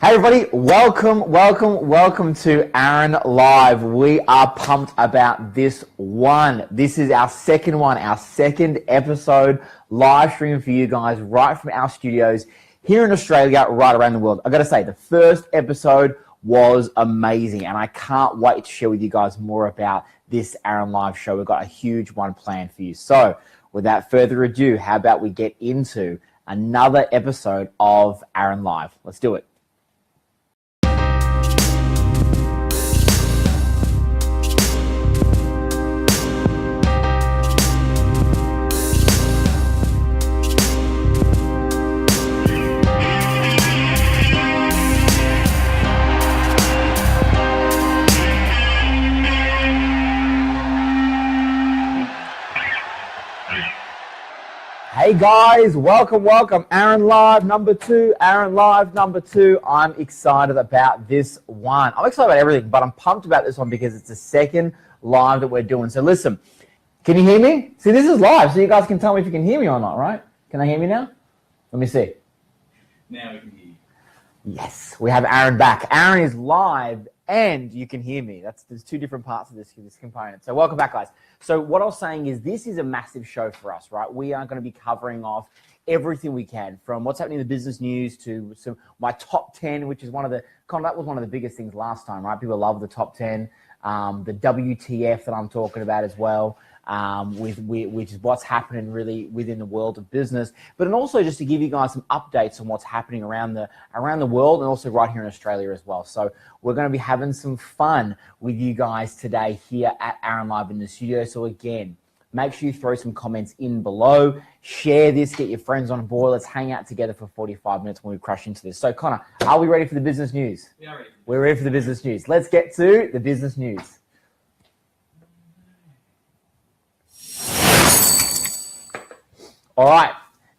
Hey everybody, welcome to Aaron Live. We are pumped about this one. This is our second one, our second episode live stream for you guys right from our studios here in Australia, right around the world. I gotta say, the first episode was amazing and I can't wait to share with you guys more about this Aaron Live show. We've got a huge one planned for you. So without further ado, how about we get into another episode of Aaron Live? Let's do it. Hey guys, welcome. Aaron Live number two. I'm excited about this one. I'm excited about everything, but I'm pumped about this one because it's the second live that we're doing. So listen, can you hear me? See, this is live, so you guys can tell me if you can hear me or not, right? Can I hear me now? Let me see. Now we can hear you. Yes, we have Aaron back. Aaron is live and you can hear me. There's two different parts of this component. So welcome back, guys. So what I was saying is this is a massive show for us, right? We are going to be covering off everything we can, from what's happening in the business news to my top 10, which is that was one of the biggest things last time, right? People love the top 10, the WTF that I'm talking about as well. Which is what's happening really within the world of business, but and also just to give you guys some updates on what's happening around the world and also right here in Australia as well. So we're going to be having some fun with you guys today here at Aaron Live in the studio. So again, make sure you throw some comments in below, share this, get your friends on board. Let's hang out together for 45 minutes when we crash into this. So Connor, are we ready for the business news? We are ready. We're ready for the business news. Let's get to the business news. All right,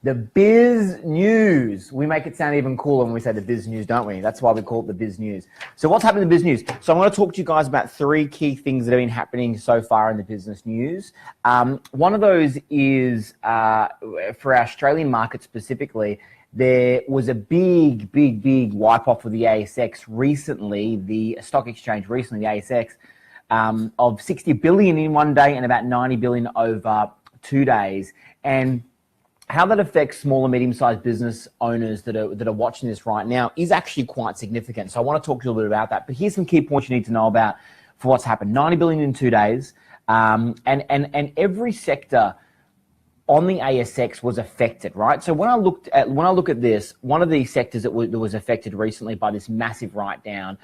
the biz news. We make it sound even cooler when we say the biz news, don't we? That's why we call it the biz news. So what's happening in the biz news? So I'm going to talk to you guys about three key things that have been happening so far in the business news. One of those is for our Australian market specifically, there was a big wipe off of the ASX recently, the stock exchange recently, the ASX, of 60 billion in one day and about 90 billion over 2 days. And how that affects small and medium-sized business owners that are watching this right now is actually quite significant. So I want to talk to you a little bit about that. But here's some key points you need to know about for what's happened. 90 billion in 2 days, and every sector on the ASX was affected, right? So when I look at this, one of the sectors that was affected recently by this massive write-down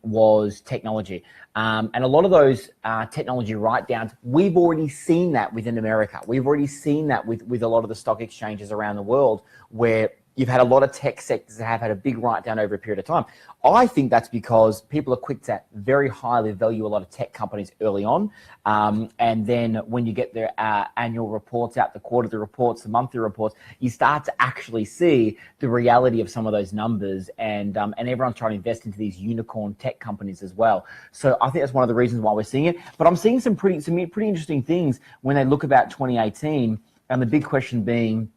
was technology. And a lot of those technology write-downs, we've already seen that within America. We've already seen that with a lot of the stock exchanges around the world, where you've had a lot of tech sectors that have had a big write-down over a period of time. I think that's because people are quick to very highly value a lot of tech companies early on. And then when you get their annual reports out, the quarterly reports, the monthly reports, you start to actually see the reality of some of those numbers. And everyone's trying to invest into these unicorn tech companies as well. So I think that's one of the reasons why we're seeing it. But I'm seeing some pretty interesting things when they look about 2018. And the big question being,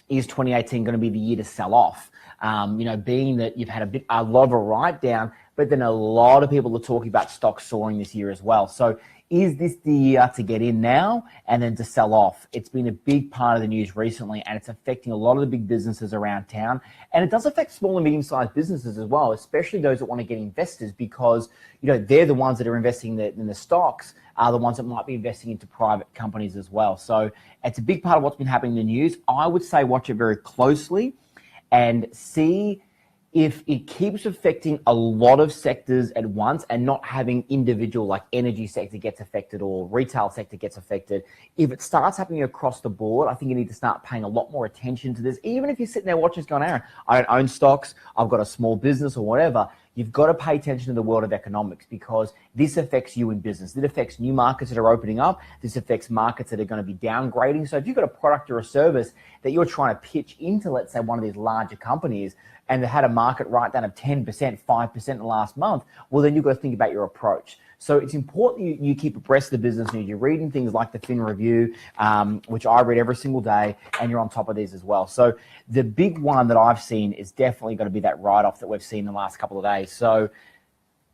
is 2018 going to be the year to sell off? Being that you've had a lot of a write down, but then a lot of people are talking about stocks soaring this year as well. So is this the year to get in now and then to sell off? It's been a big part of the news recently, and it's affecting a lot of the big businesses around town. And it does affect small and medium-sized businesses as well, especially those that want to get investors, because they're the ones that are investing in the stocks, are the ones that might be investing into private companies as well. So it's a big part of what's been happening in the news. I would say watch it very closely and see if it keeps affecting a lot of sectors at once and not having individual, like energy sector gets affected or retail sector gets affected. If it starts happening across the board, I think you need to start paying a lot more attention to this. Even if you're sitting there watching this going, Aaron, I don't own stocks, I've got a small business or whatever, you've got to pay attention to the world of economics, because this affects you in business. It affects new markets that are opening up. This affects markets that are going to be downgrading. So if you've got a product or a service that you're trying to pitch into, let's say, one of these larger companies, and they had a market write down of 10%, 5% in the last month, well, then you've got to think about your approach. So it's important you keep abreast of the business news. You're reading things like the Fin Review, which I read every single day, and you're on top of these as well. So the big one that I've seen is definitely going to be that write-off that we've seen in the last couple of days. So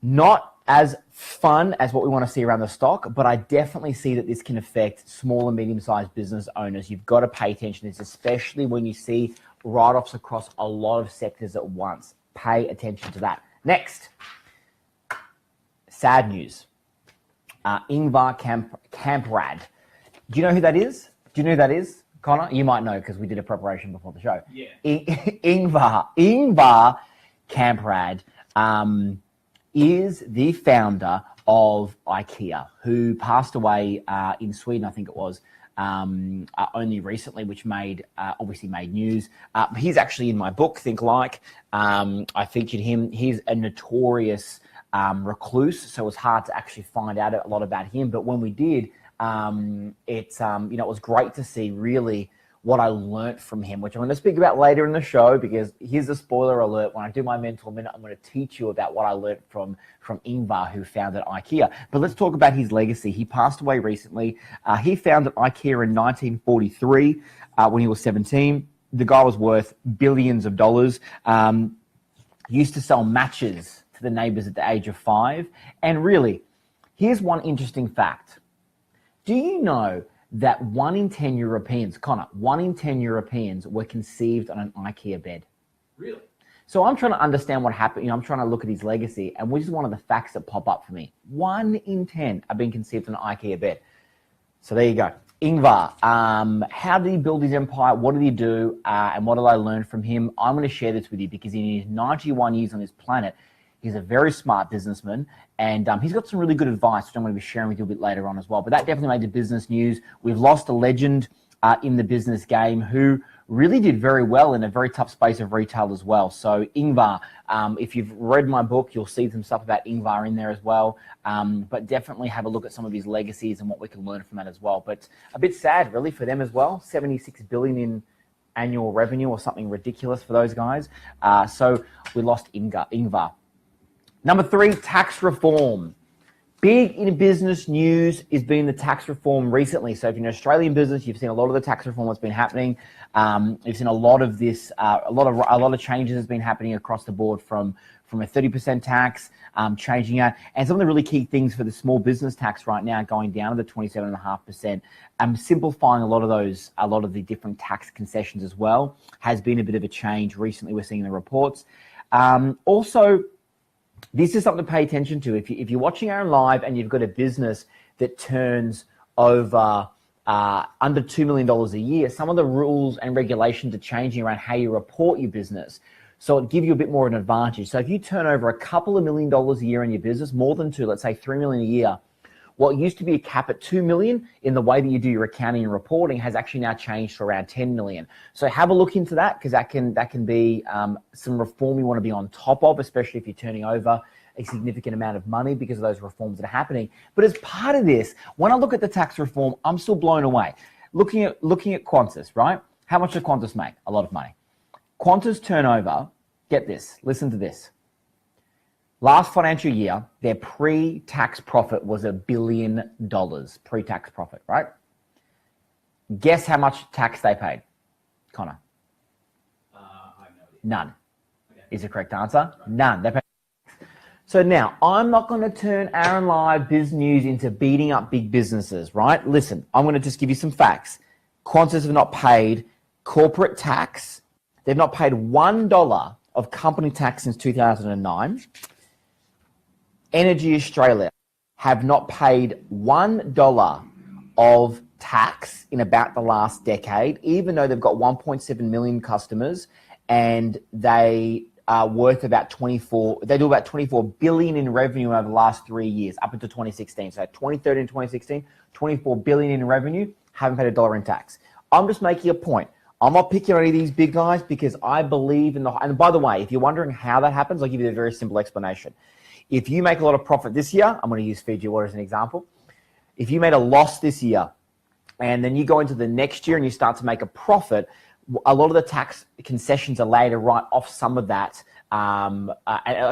not as fun as what we want to see around the stock, but I definitely see that this can affect small and medium-sized business owners. You've got to pay attention to this, especially when you see write-offs across a lot of sectors at once. Pay attention to that. Next, sad news. INGVAR KAMPRAD. Do you know who that is? Do you know who that is, Connor? You might know because we did a preparation before the show. Yeah. INGVAR KAMPRAD is the founder of IKEA, who passed away in Sweden, I think it was, only recently, which obviously made news. He's actually in my book, Think Like. I featured him. He's a notorious recluse, so it was hard to actually find out a lot about him. But when we did, it was great to see really what I learnt from him, which I'm going to speak about later in the show, because here's a spoiler alert. When I do my mental minute, I'm going to teach you about what I learnt from INGVAR, who founded IKEA. But let's talk about his legacy. He passed away recently. He founded IKEA in 1943 when he was 17. The guy was worth billions of dollars. Used to sell matches to the neighbors at the age of 5. And really, here's one interesting fact. Do you know that 1 in 10 Europeans, Connor, 1 in 10 Europeans were conceived on an IKEA bed? Really? So I'm trying to understand what happened. I'm trying to look at his legacy, and which is one of the facts that pop up for me. 1 in 10 have been conceived on an IKEA bed. So there you go. INGVAR, how did he build his empire? What did he do? And what did I learn from him? I'm going to share this with you because in his 91 years on this planet, he's a very smart businessman, and he's got some really good advice, which I'm going to be sharing with you a bit later on as well. But that definitely made the business news. We've lost a legend in the business game who really did very well in a very tough space of retail as well. So INGVAR, if you've read my book, you'll see some stuff about INGVAR in there as well. But definitely have a look at some of his legacies and what we can learn from that as well. But a bit sad, really, for them as well. 76 billion in annual revenue or something ridiculous for those guys. So we lost INGVAR. Number 3, tax reform. Big in business news has been the tax reform recently. So if you're an Australian business, you've seen a lot of the tax reform that's been happening. You've seen a lot of this, a lot of changes has been happening across the board from a 30% tax, changing out, and some of the really key things for the small business tax right now going down to the 27.5%. Simplifying a lot of the different tax concessions as well has been a bit of a change recently. We're seeing the reports. Also, this is something to pay attention to. If you're watching Aaron Live and you've got a business that turns over under $2 million a year, some of the rules and regulations are changing around how you report your business. So it'll give you a bit more of an advantage. So if you turn over a couple of $1 million a year in your business, more than 2, let's say $3 million a year, what used to be a cap at 2 million in the way that you do your accounting and reporting has actually now changed to around 10 million. So have a look into that, because that can be some reform you want to be on top of, especially if you're turning over a significant amount of money because of those reforms that are happening. But as part of this, when I look at the tax reform, I'm still blown away. Looking at Qantas, right? How much does Qantas make? A lot of money. Qantas turnover, get this, listen to this. Last financial year, their pre-tax profit was $1 billion, pre-tax profit, right? Guess how much tax they paid, Connor? I have no idea. None. Okay. Is the correct answer? Right. None. They paid. So now, I'm not going to turn Aaron Live Biz News into beating up big businesses, right? Listen, I'm going to just give you some facts. Qantas have not paid corporate tax. They've not paid $1 of company tax since 2009. Energy Australia have not paid $1 of tax in about the last decade, even though they've got 1.7 million customers and they are worth about they do about 24 billion in revenue over the last 3 years, up until 2016. So 2013 and 2016, 24 billion in revenue, haven't paid $1 in tax. I'm just making a point. I'm not picking on any of these big guys because I believe in and by the way, if you're wondering how that happens, I'll give you a very simple explanation. if you make a lot of profit this year, I'm going to use Fiji Water as an example. If you made a loss this year and then you go into the next year and you start to make a profit, a lot of the tax concessions are laid to write off some of that, and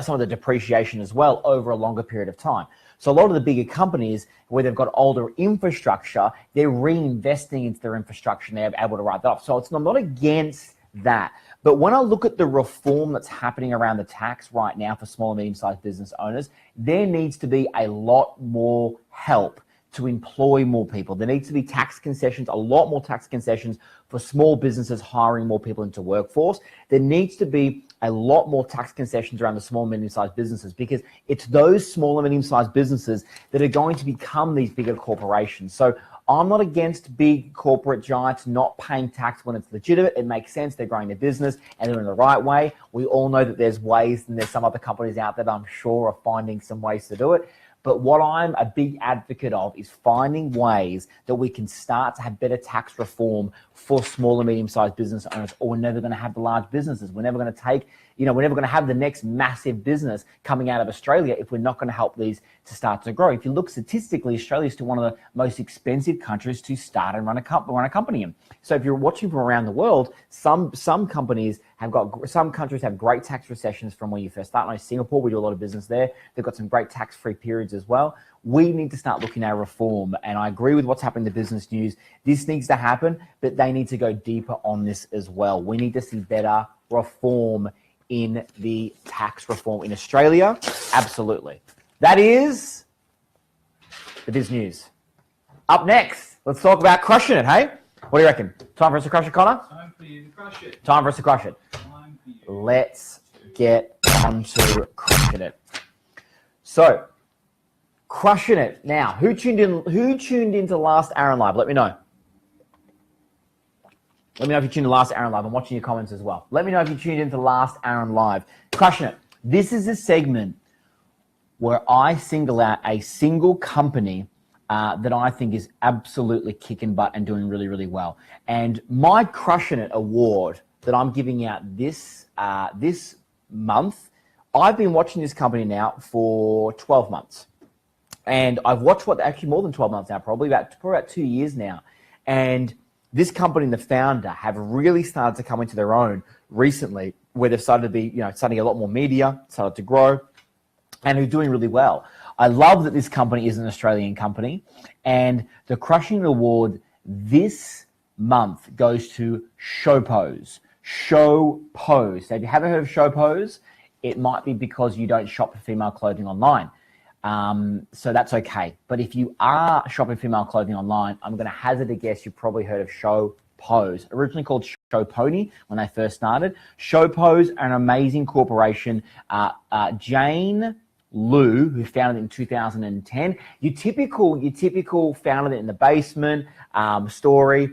some of the depreciation as well over a longer period of time. So a lot of the bigger companies where they've got older infrastructure, they're reinvesting into their infrastructure and they're able to write that off. So I'm not against that. But when I look at the reform that's happening around the tax right now for small and medium-sized business owners, there needs to be a lot more help to employ more people. There needs to be tax concessions, a lot more tax concessions for small businesses hiring more people into workforce. There needs to be a lot more tax concessions around the small and medium-sized businesses, because it's those small and medium-sized businesses that are going to become these bigger corporations. So I'm not against big corporate giants not paying tax when it's legitimate. It makes sense. They're growing their business and they're in the right way. We all know that there's ways, and there's some other companies out there that I'm sure are finding some ways to do it. But what I'm a big advocate of is finding ways that we can start to have better tax reform for small and medium-sized business owners, or we're never going to have the large businesses. We're never going to take, we're never going to have the next massive business coming out of Australia if we're not going to help these to start to grow. If you look statistically, Australia is still one of the most expensive countries to start and run a company in. So if you're watching from around the world, some countries have great tax recessions from when you first start. Like Singapore, we do a lot of business there. They've got some great tax-free periods as well. We need to start looking at reform, and I agree with what's happening in the business news. This needs to happen, but they need to go deeper on this as well. We need to see better reform in the tax reform in Australia. Absolutely. That is the biz news. Up next, let's talk about crushing it, hey? What do you reckon? Time for us to crush it, Connor? Time for you to crush it. Time for us to crush it. Time for you. Let's get on to crushing it. So, crushing it. Now, who tuned into last Aaron Live? Let me know. Let me know if you tuned in last Aaron Live. I'm watching your comments as well. Let me know if you tuned into last Aaron Live. Crushing it. This is a segment where I single out a single company that I think is absolutely kicking butt and doing really, really well. And my Crushing It award that I'm giving out this month, I've been watching this company now for 12 months. And I've watched actually more than 12 months now, probably about 2 years now. And this company and the founder have really started to come into their own recently, where they've started to be, starting to get a lot more media, started to grow, and are doing really well. I love that this company is an Australian company, and the Crushing It award this month goes to Showpose. Showpose. So if you haven't heard of Showpose, it might be because you don't shop for female clothing online. So that's okay. But if you are shopping female clothing online, I'm going to hazard a guess you've probably heard of Showpose, originally called Showpony when they first started. Showpose, an amazing corporation. Jane Lou, who founded it in 2010. Your typical founded it in the basement story.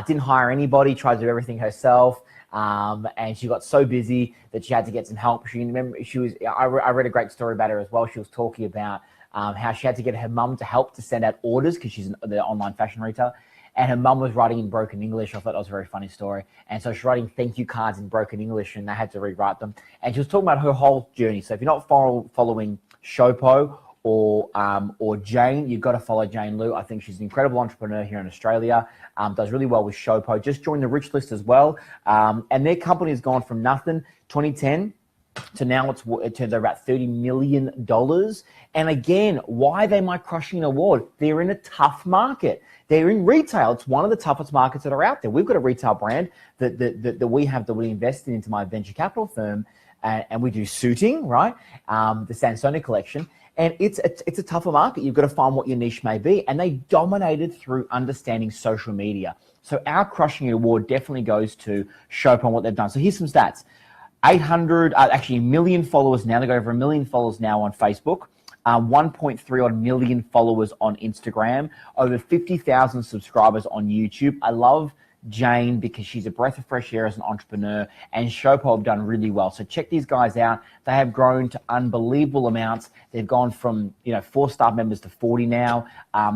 Didn't hire anybody, tried to do everything herself. And she got so busy that she had to get some help. I read a great story about her as well. She was talking about how she had to get her mum to help to send out orders because she's the online fashion retailer. And her mum was writing in broken English. I thought that was a very funny story. And so she's writing thank you cards in broken English, and they had to rewrite them. And she was talking about her whole journey. So if you're not following Showpo or Jane, you've got to follow Jane Lou. I think she's an incredible entrepreneur here in Australia. Does really well with Showpo. Just joined the Rich List as well. And their company has gone from nothing, 2010, to now it turns out about $30 million. And again, why are they my Crushing It award? They're in a tough market. They're in retail. It's one of the toughest markets that are out there. We've got a retail brand that we have that we invested into my venture capital firm, and we do suiting, right? The Sansoni collection. And it's a tougher market. You've got to find what your niche may be. And they dominated through understanding social media. So our Crushing It award definitely goes to Showpo and what they've done. So here's some stats. 1 million followers now. They've got over 1 million followers now on Facebook. 1.3 million followers on Instagram. Over 50,000 subscribers on YouTube. I love Jane, because she's a breath of fresh air as an entrepreneur, and Shopo have done really well. So check these guys out. They have grown to unbelievable amounts. They've gone from 4 staff members to 40 now.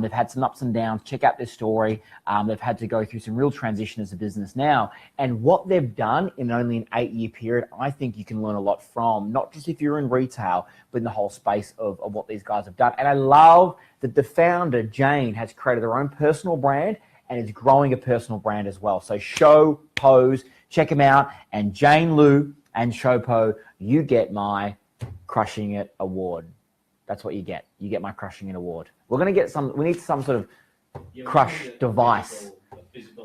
They've had some ups and downs. Check out their story. They've had to go through some real transition as a business now. And what they've done in only an 8-year period, I think you can learn a lot from, not just if you're in retail, but in the whole space of what these guys have done. And I love that the founder, Jane, has created her own personal brand and is growing a personal brand as well. So Show Pose, check them out. And Jane Lou and Shopo, you get my Crushing It award. That's what you get. You get my Crushing It award. We're going to get we need some sort of crush device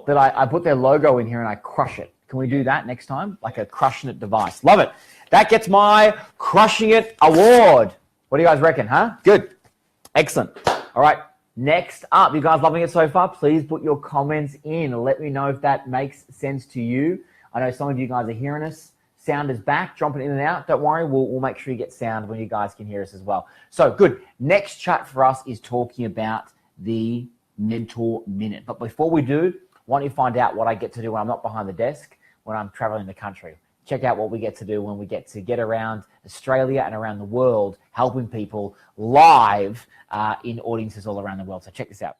that I put their logo in here and I crush it. Can we do that next time? Like a Crushing It device. Love it. That gets my Crushing It award. What do you guys reckon, huh? Good. Excellent. All right. Next up, you guys loving it so far? Please put your comments in. Let me know if that makes sense to you. I know some of you guys are hearing us. Sound is back, jumping in and out. Don't worry, we'll make sure you get sound when you guys can hear us as well. So good. Next chat for us is talking about the Mentor Minute. But before we do, why don't you find out what I get to do when I'm not behind the desk, when I'm traveling the country. Check out what we get to do when we get around Australia and around the world, helping people live in audiences all around the world. So check this out.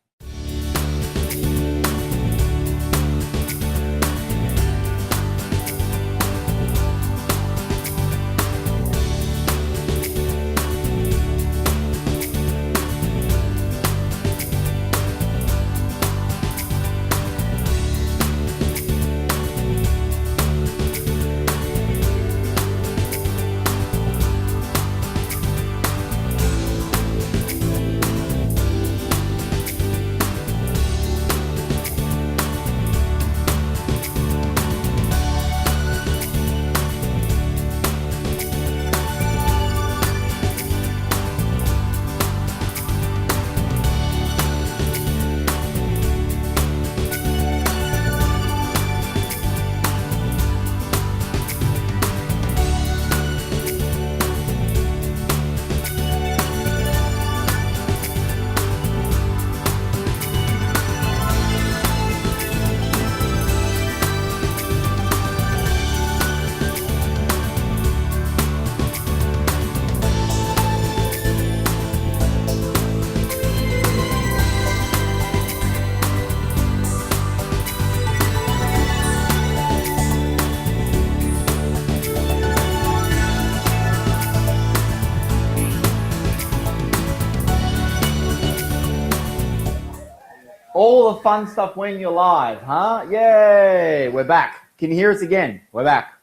All the fun stuff when you're live, huh? Yay! We're back. Can you hear us again? We're back.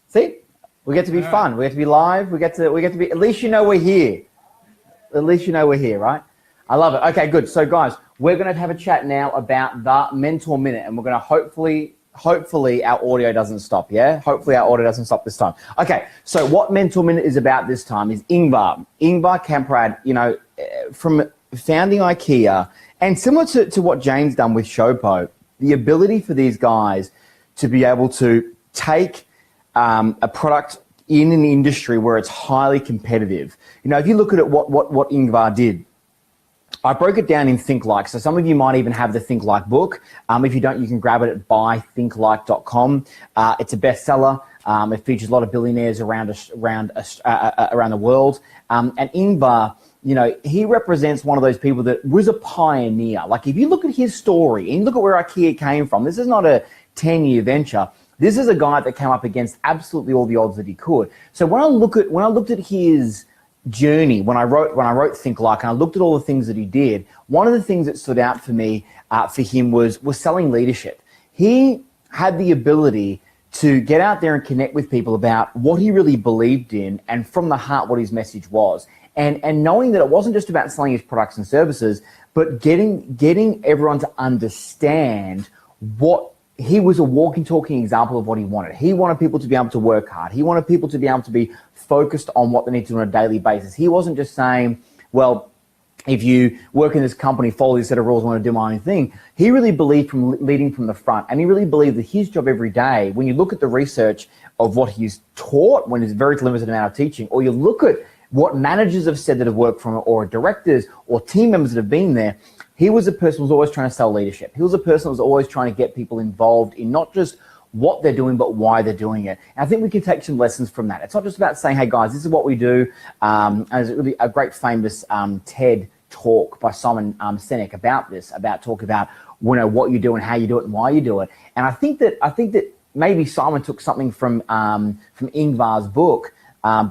See? We get to be fun. We get to be live. We get to be, at least you know we're here. At least you know we're here, right? I love it. Okay, good. So guys, we're going to have a chat now about the Mentor Minute, and we're going to hopefully our audio doesn't stop, yeah? Hopefully our audio doesn't stop this time. Okay, so what Mentor Minute is about this time is INGVAR. INGVAR KAMPRAD, from founding IKEA, and similar to what Jane's done with Shopo, the ability for these guys to be able to take a product in an industry where it's highly competitive. If you look at it, what INGVAR did, I broke it down in Think Like. So some of you might even have the Think Like book. If you don't, you can grab it at buythinklike.com. It's a bestseller. It features a lot of billionaires around the world. And INGVAR, he represents one of those people that was a pioneer. Like if you look at his story and look at where IKEA came from, this is not a 10-year venture. This is a guy that came up against absolutely all the odds that he could. So when I looked at his journey, when I wrote Think Like, and I looked at all the things that he did, one of the things that stood out for me, for him was selling leadership. He had the ability to get out there and connect with people about what he really believed in, and from the heart what his message was. And knowing that it wasn't just about selling his products and services, but getting everyone to understand what he was, a walking, talking example of what he wanted. He wanted people to be able to work hard. He wanted people to be able to be focused on what they need to do on a daily basis. He wasn't just saying, well, if you work in this company, follow this set of rules, I want to do my own thing. He really believed from leading from the front, and he really believed that his job every day, when you look at the research of what he's taught, when there's a very limited amount of teaching, or you look at what managers have said that have worked from it, or directors or team members that have been there, he was a person who was always trying to sell leadership. He was a person who was always trying to get people involved in not just what they're doing, but why they're doing it. And I think we can take some lessons from that. It's not just about saying, hey guys, this is what we do. There's really a great famous TED talk by Simon Sinek about this, about talking about what you do and how you do it and why you do it. And I think that maybe Simon took something from Ingvar's book,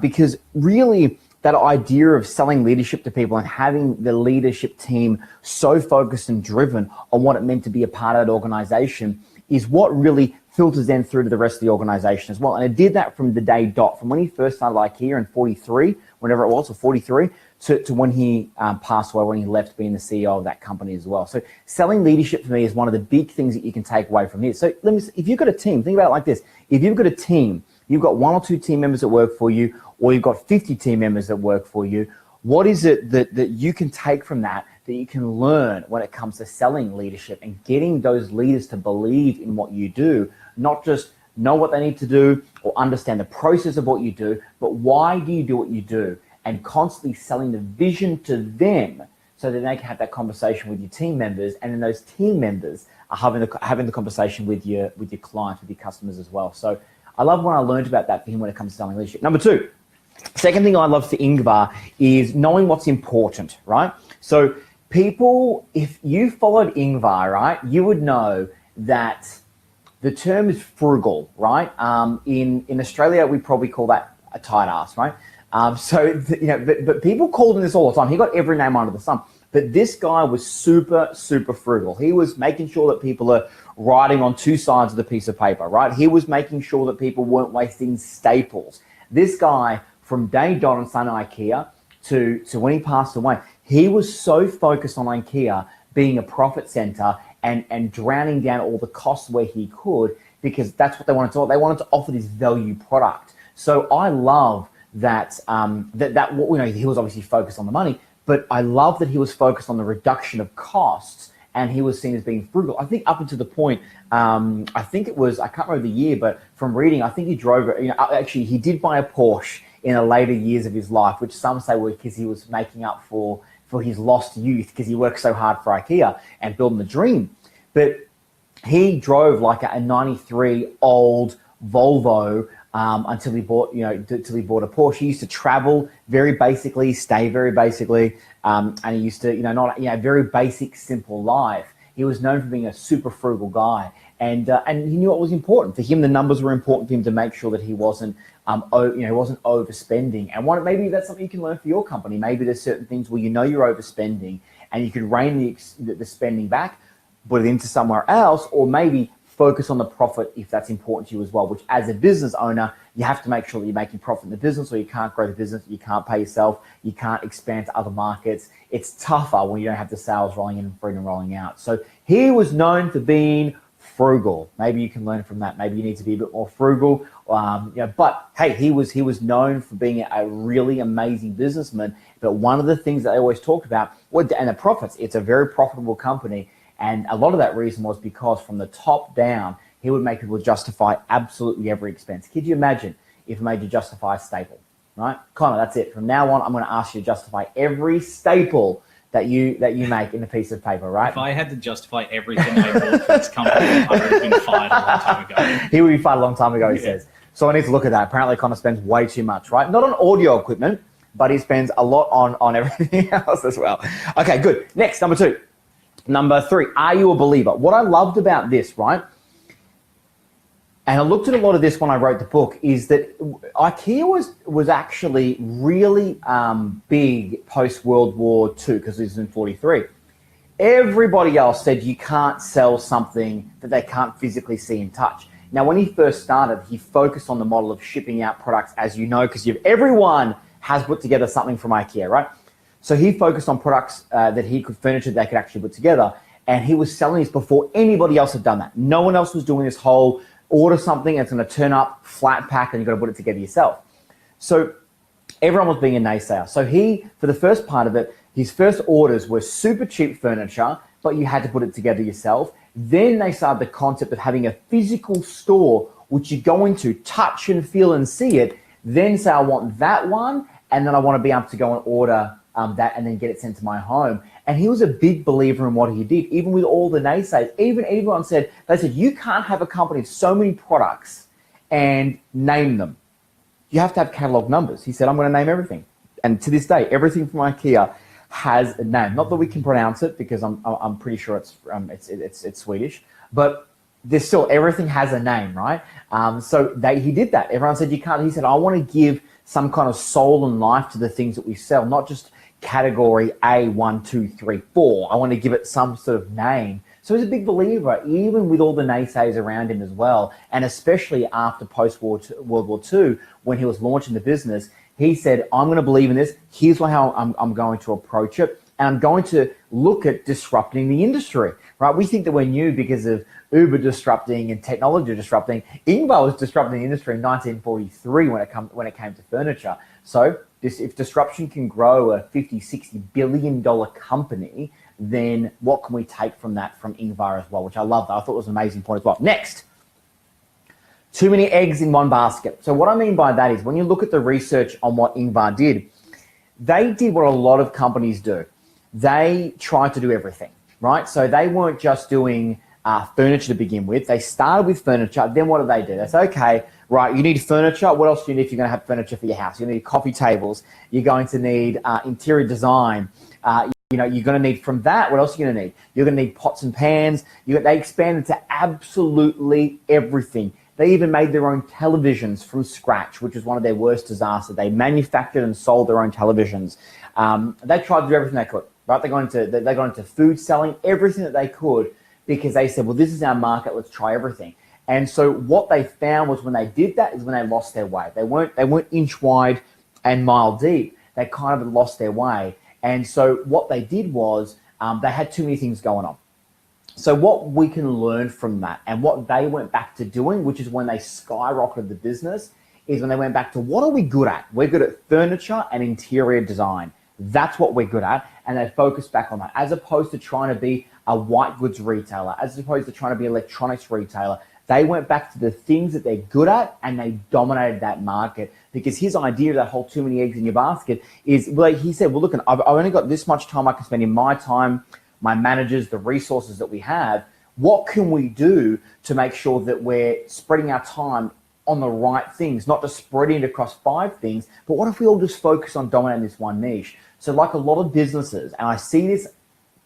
because really that idea of selling leadership to people and having the leadership team so focused and driven on what it meant to be a part of that organization is what really filters then through to the rest of the organization as well. And it did that from the day dot, from when he first started IKEA in 43, whenever it was, or 43, to when he passed away, when he left being the CEO of that company as well. So selling leadership for me is one of the big things that you can take away from here. So if you've got a team, think about it like this. If you've got a team, you've got 1 or 2 team members that work for you, or you've got 50 team members that work for you, what is it that you can take from that you can learn when it comes to selling leadership and getting those leaders to believe in what you do, not just know what they need to do or understand the process of what you do, but why do you do what you do, and constantly selling the vision to them so that they can have that conversation with your team members, and then those team members are having the conversation with your clients, with your customers as well. So I love when I learned about that for him when it comes to selling leadership. Number 2, second thing I love for Ingvar is knowing what's important, right? So people, if you followed Ingvar, right, you would know that the term is frugal, right? In Australia, we probably call that a tight ass, right? But people called him this all the time. He got every name under the sun. But this guy was super, super frugal. He was making sure that people are writing on 2 sides of the piece of paper, right? He was making sure that people weren't wasting staples. This guy, from day dot on Sun IKEA to when he passed away, he was so focused on IKEA being a profit center and drowning down all the costs where he could, because that's what they wanted to do. They wanted to offer this value product. So I love that he was obviously focused on the money, but I love that he was focused on the reduction of costs, and he was seen as being frugal. I think up until the point, I think it was, I can't remember the year, but from reading, I think he drove, actually he did buy a Porsche in the later years of his life, which some say were because he was making up for his lost youth, because he worked so hard for IKEA and building the dream. But he drove like a 93 old Volvo until he bought, till he bought a Porsche. He used to travel very basically, stay very basically, and he used to, very basic, simple life. He was known for being a super frugal guy, and he knew what was important for him. The numbers were important for him to make sure that he wasn't, wasn't overspending. And maybe that's something you can learn for your company. Maybe there's certain things where you're overspending, and you can rein the spending back, put it into somewhere else, or maybe focus on the profit if that's important to you as well, which as a business owner, you have to make sure that you're making profit in the business, or you can't grow the business, you can't pay yourself, you can't expand to other markets. It's tougher when you don't have the sales rolling in and freedom rolling out. So he was known for being frugal. Maybe you can learn from that. Maybe you need to be a bit more frugal. But hey, he was known for being a really amazing businessman. But one of the things that they always talked about, and the profits, it's a very profitable company. And a lot of that reason was because from the top down, he would make people justify absolutely every expense. Could you imagine if it made you justify a staple, right? Connor, that's it. From now on, I'm going to ask you to justify every staple that you make in a piece of paper, right? If I had to justify everything I bought for this company, I would have been fired a long time ago. He would be fired a long time ago, he says. So I need to look at that. Apparently, Connor spends way too much, right? Not on audio equipment, but he spends a lot on everything else as well. Okay, good. Next, number 2. Number 3, are you a believer? What I loved about this, right, and I looked at a lot of this when I wrote the book, is that IKEA was actually really big post-World War II, because this is in 43. Everybody else said you can't sell something that they can't physically see and touch. Now, when he first started, he focused on the model of shipping out products, as you know, because everyone has put together something from IKEA, right? So he focused on products furniture they could actually put together, and he was selling this before anybody else had done that. No one else was doing this whole order something and it's going to turn up flat pack and you've got to put it together yourself. So everyone was being a naysayer. So for the first part of it, his first orders were super cheap furniture, but you had to put it together yourself. Then they started the concept of having a physical store which you go into, touch and feel and see it, then say, I want that one, and then I want to be able to go and order that and then get it sent to my home. And he was a big believer in what he did, even with all the naysayers. Even everyone said, they said, you can't have a company with so many products and name them. You have to have catalog numbers. He said, I'm going to name everything. And to this day, everything from IKEA has a name. Not that we can pronounce it, because I'm pretty sure it's Swedish, but there's still, everything has a name, right? So he did that. Everyone said, you can't. He said, I want to give some kind of soul and life to the things that we sell, not just category A, 1, 2, 3, 4. I want to give it some sort of name. So he's a big believer, even with all the naysayers around him as well. And especially after World War II, when he was launching the business, he said, I'm going to believe in this. Here's how I'm going to approach it. And I'm going to look at disrupting the industry, right? We think that we're new because of Uber disrupting and technology disrupting. INGVAR was disrupting the industry in 1943 when it came to furniture. So if disruption can grow a $50, $60 billion company, then what can we take from that from INGVAR as well, which I love that. I thought it was an amazing point as well. Next, too many eggs in one basket. So what I mean by that is when you look at the research on what INGVAR did, they did what a lot of companies do. They tried to do everything, right? So they weren't just doing furniture to begin with. They started with furniture. Then what did they do? They said, okay, right, you need furniture. What else do you need if you're going to have furniture for your house? You need coffee tables. You're going to need interior design. You're going to need from that. What else are you going to need? You're going to need pots and pans. They expanded to absolutely everything. They even made their own televisions from scratch, which was one of their worst disasters. They manufactured and sold their own televisions. They tried to do everything they could, right? They got into food selling, everything that they could, because they said, well, this is our market. Let's try everything. And so what they found was when they did that is when they lost their way. They weren't inch wide and mile deep. They kind of lost their way. And so what they did was they had too many things going on. So what we can learn from that and what they went back to doing, which is when they skyrocketed the business, is when they went back to what are we good at? We're good at furniture and interior design. That's what we're good at. And they focused back on that, as opposed to trying to be a white goods retailer, as opposed to trying to be an electronics retailer. They went back to the things that they're good at and they dominated that market, because his idea of that whole too many eggs in your basket is, well, he said, well, look, I've only got this much time I can spend in my time, my managers, the resources that we have. What can we do to make sure that we're spreading our time on the right things, not just spreading it across 5 things, but what if we all just focus on dominating this one niche? So like a lot of businesses, and I see this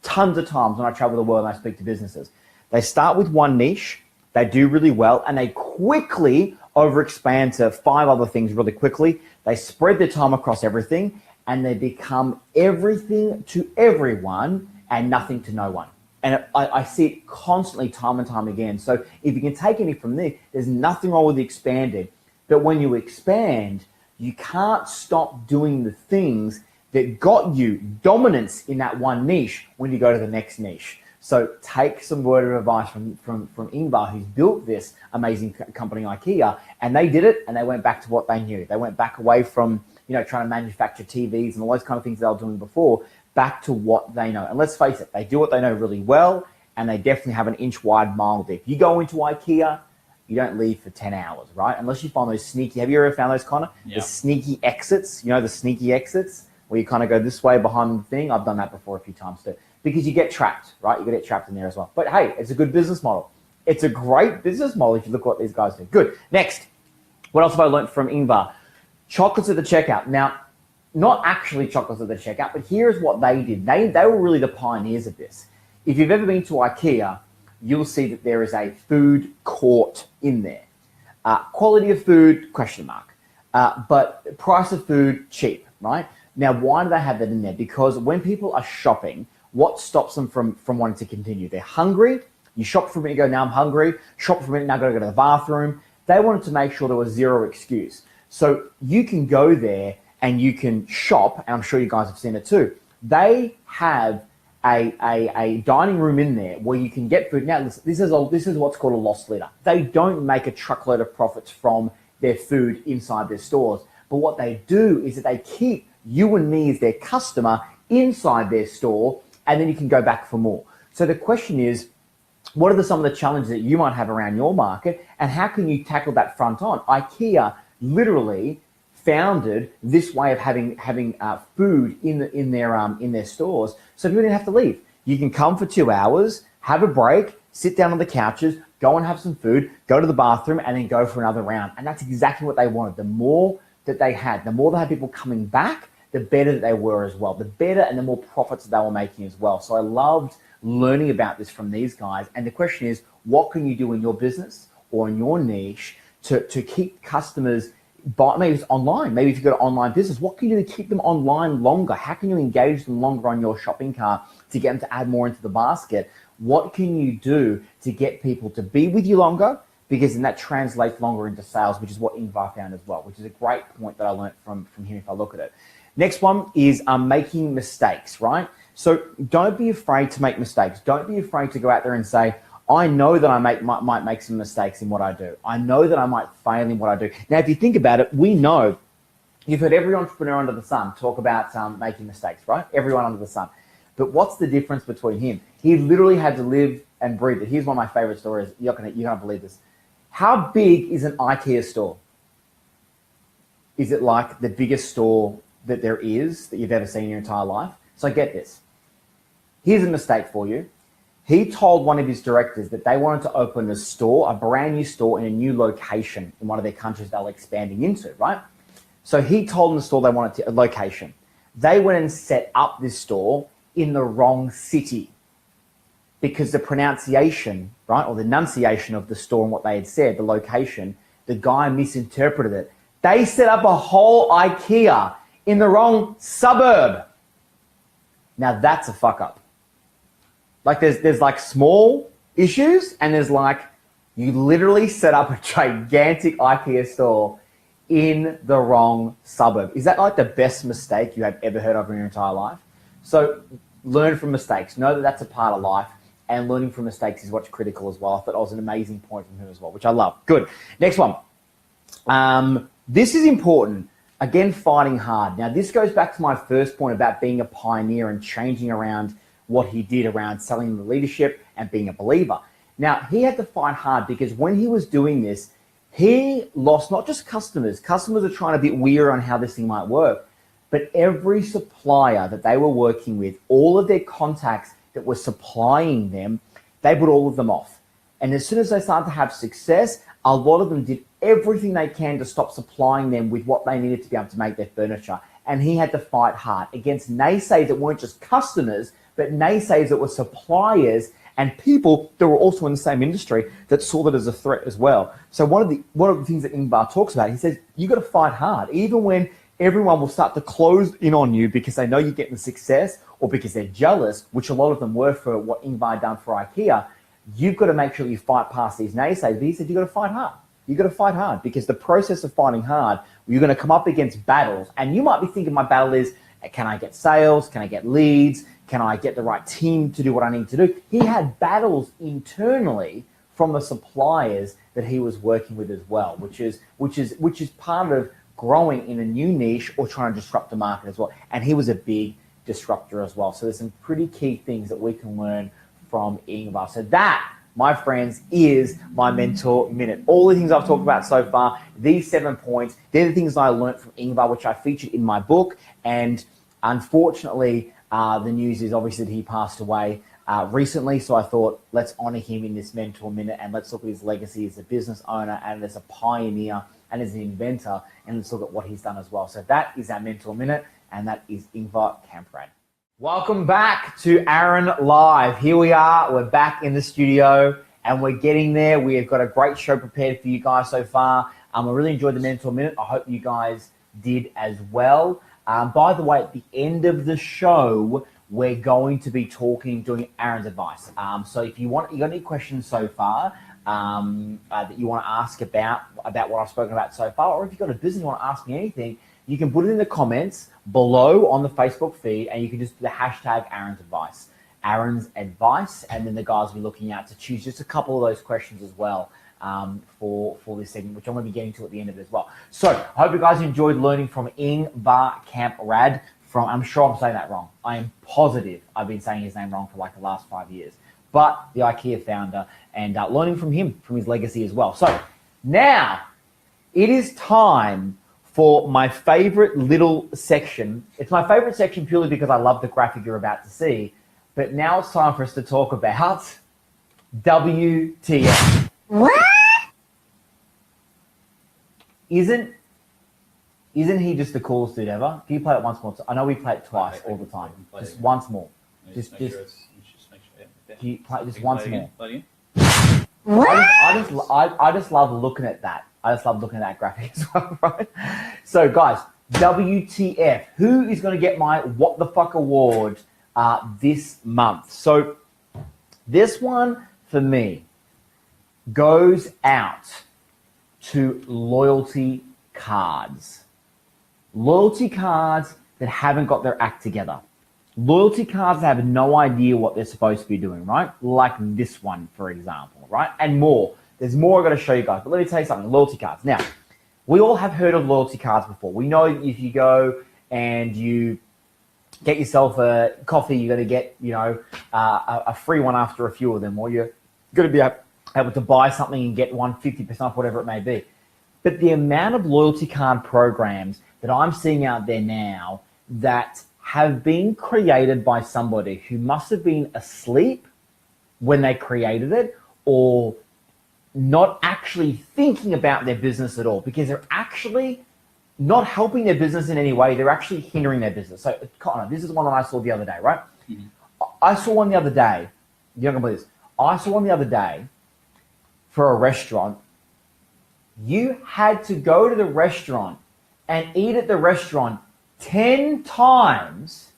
tons of times when I travel the world and I speak to businesses, they start with one niche, they do really well, and they quickly overexpand to 5 other things really quickly. They spread their time across everything, and they become everything to everyone and nothing to no one. And I see it constantly, time and time again. So if you can take any from there, there's nothing wrong with expanding. But when you expand, you can't stop doing the things that got you dominance in that one niche when you go to the next niche. So take some word of advice from INGVAR, who's built this amazing company, IKEA, and they did it, and they went back to what they knew. They went back away from, trying to manufacture TVs and all those kind of things they were doing before, back to what they know. And let's face it, they do what they know really well, and they definitely have an inch wide, mile deep. You go into IKEA, you don't leave for 10 hours, right? Unless you find those sneaky, have you ever found those, Connor? Yeah. The sneaky exits, the sneaky exits, where you kind of go this way behind the thing. I've done that before a few times too, because you get trapped, right? You get trapped in there as well. But hey, it's a good business model. It's a great business model if you look at what these guys do. Good. Next, what else have I learned from INGVAR? Chocolates at the checkout. Now, not actually chocolates at the checkout, but here's what they did. They were really the pioneers of this. If you've ever been to IKEA, you'll see that there is a food court in there. Quality of food, question mark. But price of food, cheap, right? Now, why do they have that in there? Because when people are shopping, what stops them from wanting to continue? They're hungry. You shop for a minute, you go, now I'm hungry. Shop for a minute, now I've got to go to the bathroom. They wanted to make sure there was zero excuse. So you can go there and you can shop, and I'm sure you guys have seen it too. They have a dining room in there where you can get food. Now, listen, this is what's called a loss leader. They don't make a truckload of profits from their food inside their stores. But what they do is that they keep you and me as their customer inside their store, and then you can go back for more. So the question is, what are some of the challenges that you might have around your market, and how can you tackle that front on? IKEA literally founded this way of having food in their stores, so people didn't have to leave. You can come for 2 hours, have a break, sit down on the couches, go and have some food, go to the bathroom, and then go for another round. And that's exactly what they wanted. The more that they had people coming back, the better that they were as well. The better and the more profits that they were making as well. So I loved learning about this from these guys. And the question is, what can you do in your business or in your niche to keep customers, maybe it's online, maybe if you've got an online business, what can you do to keep them online longer? How can you engage them longer on your shopping cart to get them to add more into the basket? What can you do to get people to be with you longer? Because then that translates longer into sales, which is what Ingvar found as well, which is a great point that I learned from him if I look at it. Next one is making mistakes, right? So don't be afraid to make mistakes. Don't be afraid to go out there and say, I know that I might make some mistakes in what I do. I know that I might fail in what I do. Now, if you think about it, we know, you've heard every entrepreneur under the sun talk about making mistakes, right? Everyone under the sun. But what's the difference between him? He literally had to live and breathe it. Here's one of my favorite stories. You're gonna believe this. How big is an IKEA store? Is it like the biggest store that there is that you've ever seen in your entire life? So get this. Here's a mistake for you. He told one of his directors that they wanted to open a store, a brand new store in a new location in one of their countries they were expanding into, right? So he told them the store they wanted a location. They went and set up this store in the wrong city because the pronunciation, right, or the enunciation of the store and what they had said, the location, the guy misinterpreted it. They set up a whole IKEA in the wrong suburb. Now that's a fuck up. Like there's like small issues, and there's like, you literally set up a gigantic IKEA store in the wrong suburb. Is that like the best mistake you have ever heard of in your entire life? So learn from mistakes. Know that that's a part of life, and learning from mistakes is what's critical as well. I thought that was an amazing point from him as well, which I love. Good. Next one. This is important. Again, fighting hard. Now, this goes back to my first point about being a pioneer and changing around what he did around selling the leadership and being a believer. Now, he had to fight hard because when he was doing this, he lost not just customers. Customers are trying to be weird on how this thing might work, but every supplier that they were working with, all of their contacts that were supplying them, they put all of them off. And as soon as they started to have success, a lot of them did everything they can to stop supplying them with what they needed to be able to make their furniture. And he had to fight hard against naysayers that weren't just customers, but naysayers that were suppliers and people that were also in the same industry that saw that as a threat as well. So one of the things that Ingvar talks about, he says, you got to fight hard, even when everyone will start to close in on you because they know you're getting success or because they're jealous, which a lot of them were for what Ingvar done for IKEA. You've got to make sure you fight past these naysayers. But he said, you got to fight hard. You got to fight hard because the process of fighting hard, you're going to come up against battles, and you might be thinking my battle is, can I get sales? Can I get leads? Can I get the right team to do what I need to do? He had battles internally from the suppliers that he was working with as well, which is part of growing in a new niche or trying to disrupt the market as well. And he was a big disruptor as well. So there's some pretty key things that we can learn from Ingvar. So that, my friends, is my mentor minute. All the things I've talked about so far, these 7 points, they're the things I learned from Ingvar, which I featured in my book. And unfortunately, the news is obviously that he passed away recently. So I thought, let's honor him in this mentor minute, and let's look at his legacy as a business owner and as a pioneer and as an inventor, and let's look at what he's done as well. So that is our mentor minute, and that is Ingvar Kamprad. Welcome back to Aaron Live. Here we are. We're back in the studio, and we're getting there. We have got a great show prepared for you guys so far. I really enjoyed the mentor minute. I hope you guys did as well. By the way, at the end of the show, we're going to be doing Aaron's advice. So if you got any questions so far that you want to ask about what I've spoken about so far, or if you've got a business you want to ask me anything, you can put it in the comments below on the Facebook feed, and you can just put the hashtag Aaron's advice. Aaron's advice, and then the guys will be looking out to choose just a couple of those questions as well for this segment, which I'm going to be getting to at the end of it as well. So I hope you guys enjoyed learning from Ingvar Kamprad. I'm sure I'm saying that wrong. I am positive I've been saying his name wrong for like the last 5 years. But the IKEA founder, and learning from him, from his legacy as well. So now it is time for my favorite little section. It's my favorite section purely because I love the graphic you're about to see. But now it's time for us to talk about WTF. What? Isn't he just the coolest dude ever? Can you play it once more? I know we play it twice all the time. Just once more. Just make sure can you play just once more? What? I just love looking at that. I just love looking at that graphic as well, right? So guys, WTF? Who is going to get my What the Fuck award this month? So this one for me goes out to loyalty cards. Loyalty cards that haven't got their act together. Loyalty cards that have no idea what they're supposed to be doing, right? Like this one, for example, right? And more. There's more I've got to show you guys. But let me tell you something, loyalty cards. Now, we all have heard of loyalty cards before. We know if you go and you get yourself a coffee, you're going to get, a free one after a few of them, or you're going to be able to buy something and get 50% off, whatever it may be. But the amount of loyalty card programs that I'm seeing out there now that have been created by somebody who must have been asleep when they created it, or not actually thinking about their business at all, because they're actually not helping their business in any way. They're actually hindering their business. So, Connor, this is one that I saw the other day, right? Mm-hmm. I saw one the other day. You're not gonna believe this. I saw one the other day for a restaurant. You had to go to the restaurant and eat at the restaurant 10 times,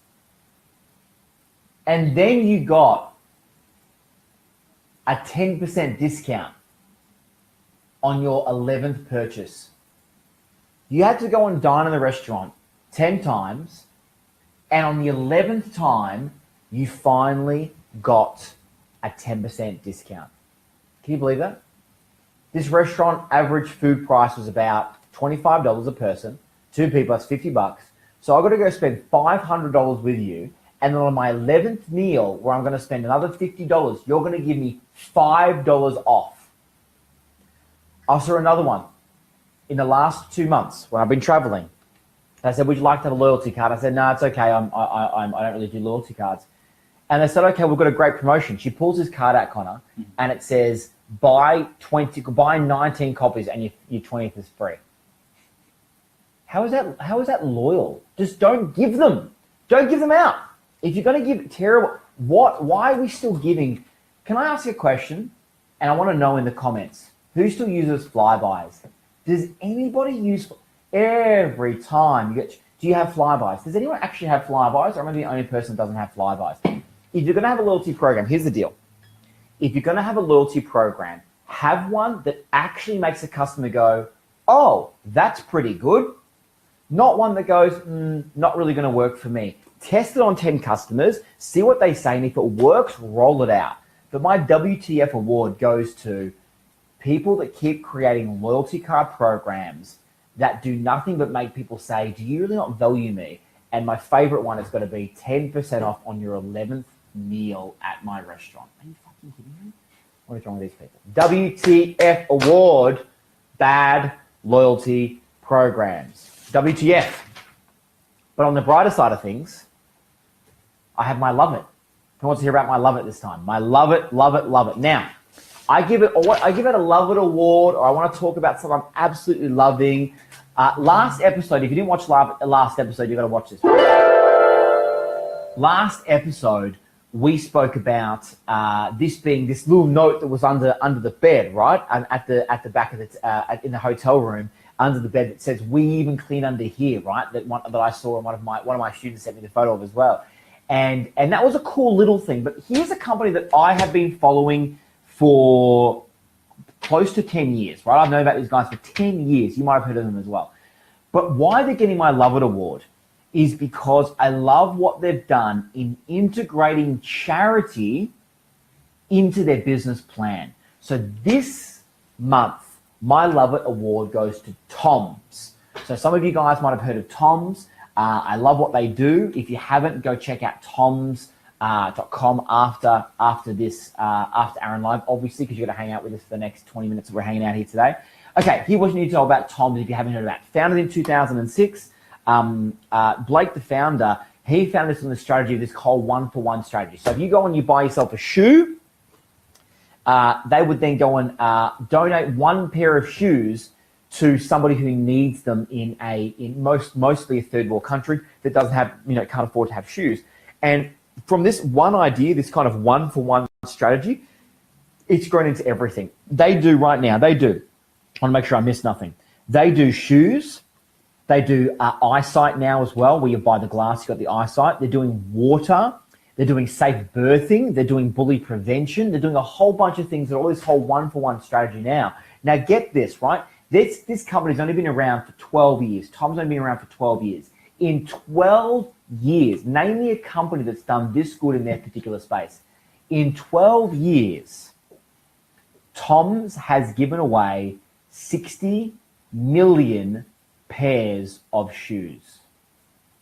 and then you got a 10% discount on your 11th purchase. You had to go and dine in the restaurant 10 times, and on the 11th time, you finally got a 10% discount. Can you believe that? This restaurant average food price was about $25 a person. 2 people, that's $50. So I've got to go spend $500 with you, and then on my 11th meal, where I'm going to spend another $50, you're going to give me $5 off. I saw another one in the last 2 months when I've been traveling. They said, would you like to have a loyalty card? I said, no, it's okay. I don't really do loyalty cards. And they said, okay, we've got a great promotion. She pulls this card out, Connor, and it says, buy 19 copies and your 20th is free. How is that loyal? Just don't give them. Don't give them out. If you're going to give terrible, why are we still giving? Can I ask you a question? And I want to know in the comments, who still uses flybys? Does anybody use, every time do you have flybys? Does anyone actually have flybys, or am I the only person that doesn't have flybys? If you're going to have a loyalty program, here's the deal. If you're going to have a loyalty program, have one that actually makes a customer go, oh, that's pretty good. Not one that goes, not really going to work for me. Test it on 10 customers, see what they say, and if it works, roll it out. But my WTF award goes to people that keep creating loyalty card programs that do nothing but make people say, do you really not value me? And my favorite one is going to be 10% off on your 11th meal at my restaurant. Are you fucking kidding me? What is wrong with these people? WTF award, bad loyalty programs. WTF. But on the brighter side of things, I have my love it. Who wants to hear about my love it this time? My love it, love it, love it. Now, I give it a love it award, or I want to talk about something I'm absolutely loving. Last episode, if you didn't watch last episode, you've got to watch this. Last episode, we spoke about this being this little note that was under the bed, right? And at the back of the in the hotel room, under the bed, that says, we even clean under here, right? That I saw, and one of my students sent me the photo of as well. And that was a cool little thing. But here's a company that I have been following for close to 10 years, right? I've known about these guys for 10 years. You might have heard of them as well. But why they're getting my Love It Award is because I love what they've done in integrating charity into their business plan. So this month, my Love It Award goes to Tom's. So some of you guys might have heard of Tom's. I love what they do. If you haven't, go check out toms.com after this, after Aaron Live, obviously, because you're going to hang out with us for the next 20 minutes that we're hanging out here today. Okay, here's what you need to know about Tom's if you haven't heard about it. Founded in 2006, Blake, the founder, he found this on the strategy of this whole one-for-one strategy. So if you go and you buy yourself a shoe, they would then go and donate one pair of shoes to somebody who needs them in mostly a third world country that doesn't have, can't afford to have shoes. And from this one idea, this kind of one-for-one strategy, it's grown into everything. I want to make sure I miss nothing. They do shoes. They do eyesight now as well, where you buy the glass, you got the eyesight. They're doing water. They're doing safe birthing. They're doing bully prevention. They're doing a whole bunch of things. All this whole one-for-one strategy now. Now get this, right? This company's only been around for 12 years. Tom's only been around for 12 years. In 12 years, name me a company that's done this good in their particular space. In 12 years, Tom's has given away 60 million pairs of shoes.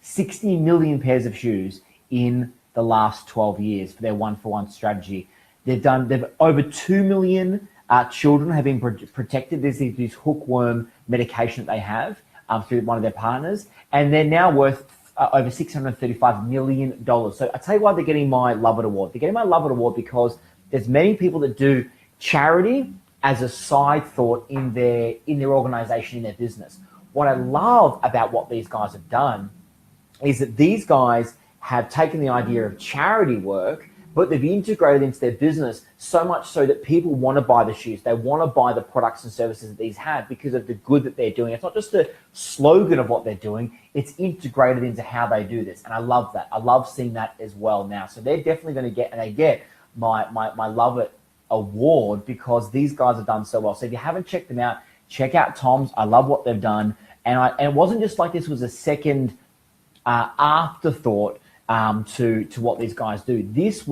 60 million pairs of shoes in the last 12 years for their one-for-one strategy. They've over 2 million children have been protected. There's this hookworm medication that they have through one of their partners, and they're now worth over $635 million. So I tell you why they're getting my Love It Award. They're getting my Love It Award because there's many people that do charity as a side thought in their organization, in their business. What I love about what these guys have done is that these guys have taken the idea of charity work, but they've integrated into their business so much so that people want to buy the shoes. They want to buy the products and services that these have because of the good that they're doing. It's not just a slogan of what they're doing. It's integrated into how they do this. And I love that. I love seeing that as well now. So they're definitely going to get, and they get my Love It Award because these guys have done so well. So if you haven't checked them out, check out Tom's. I love what they've done. And it wasn't just like this was a second afterthought to what these guys do. This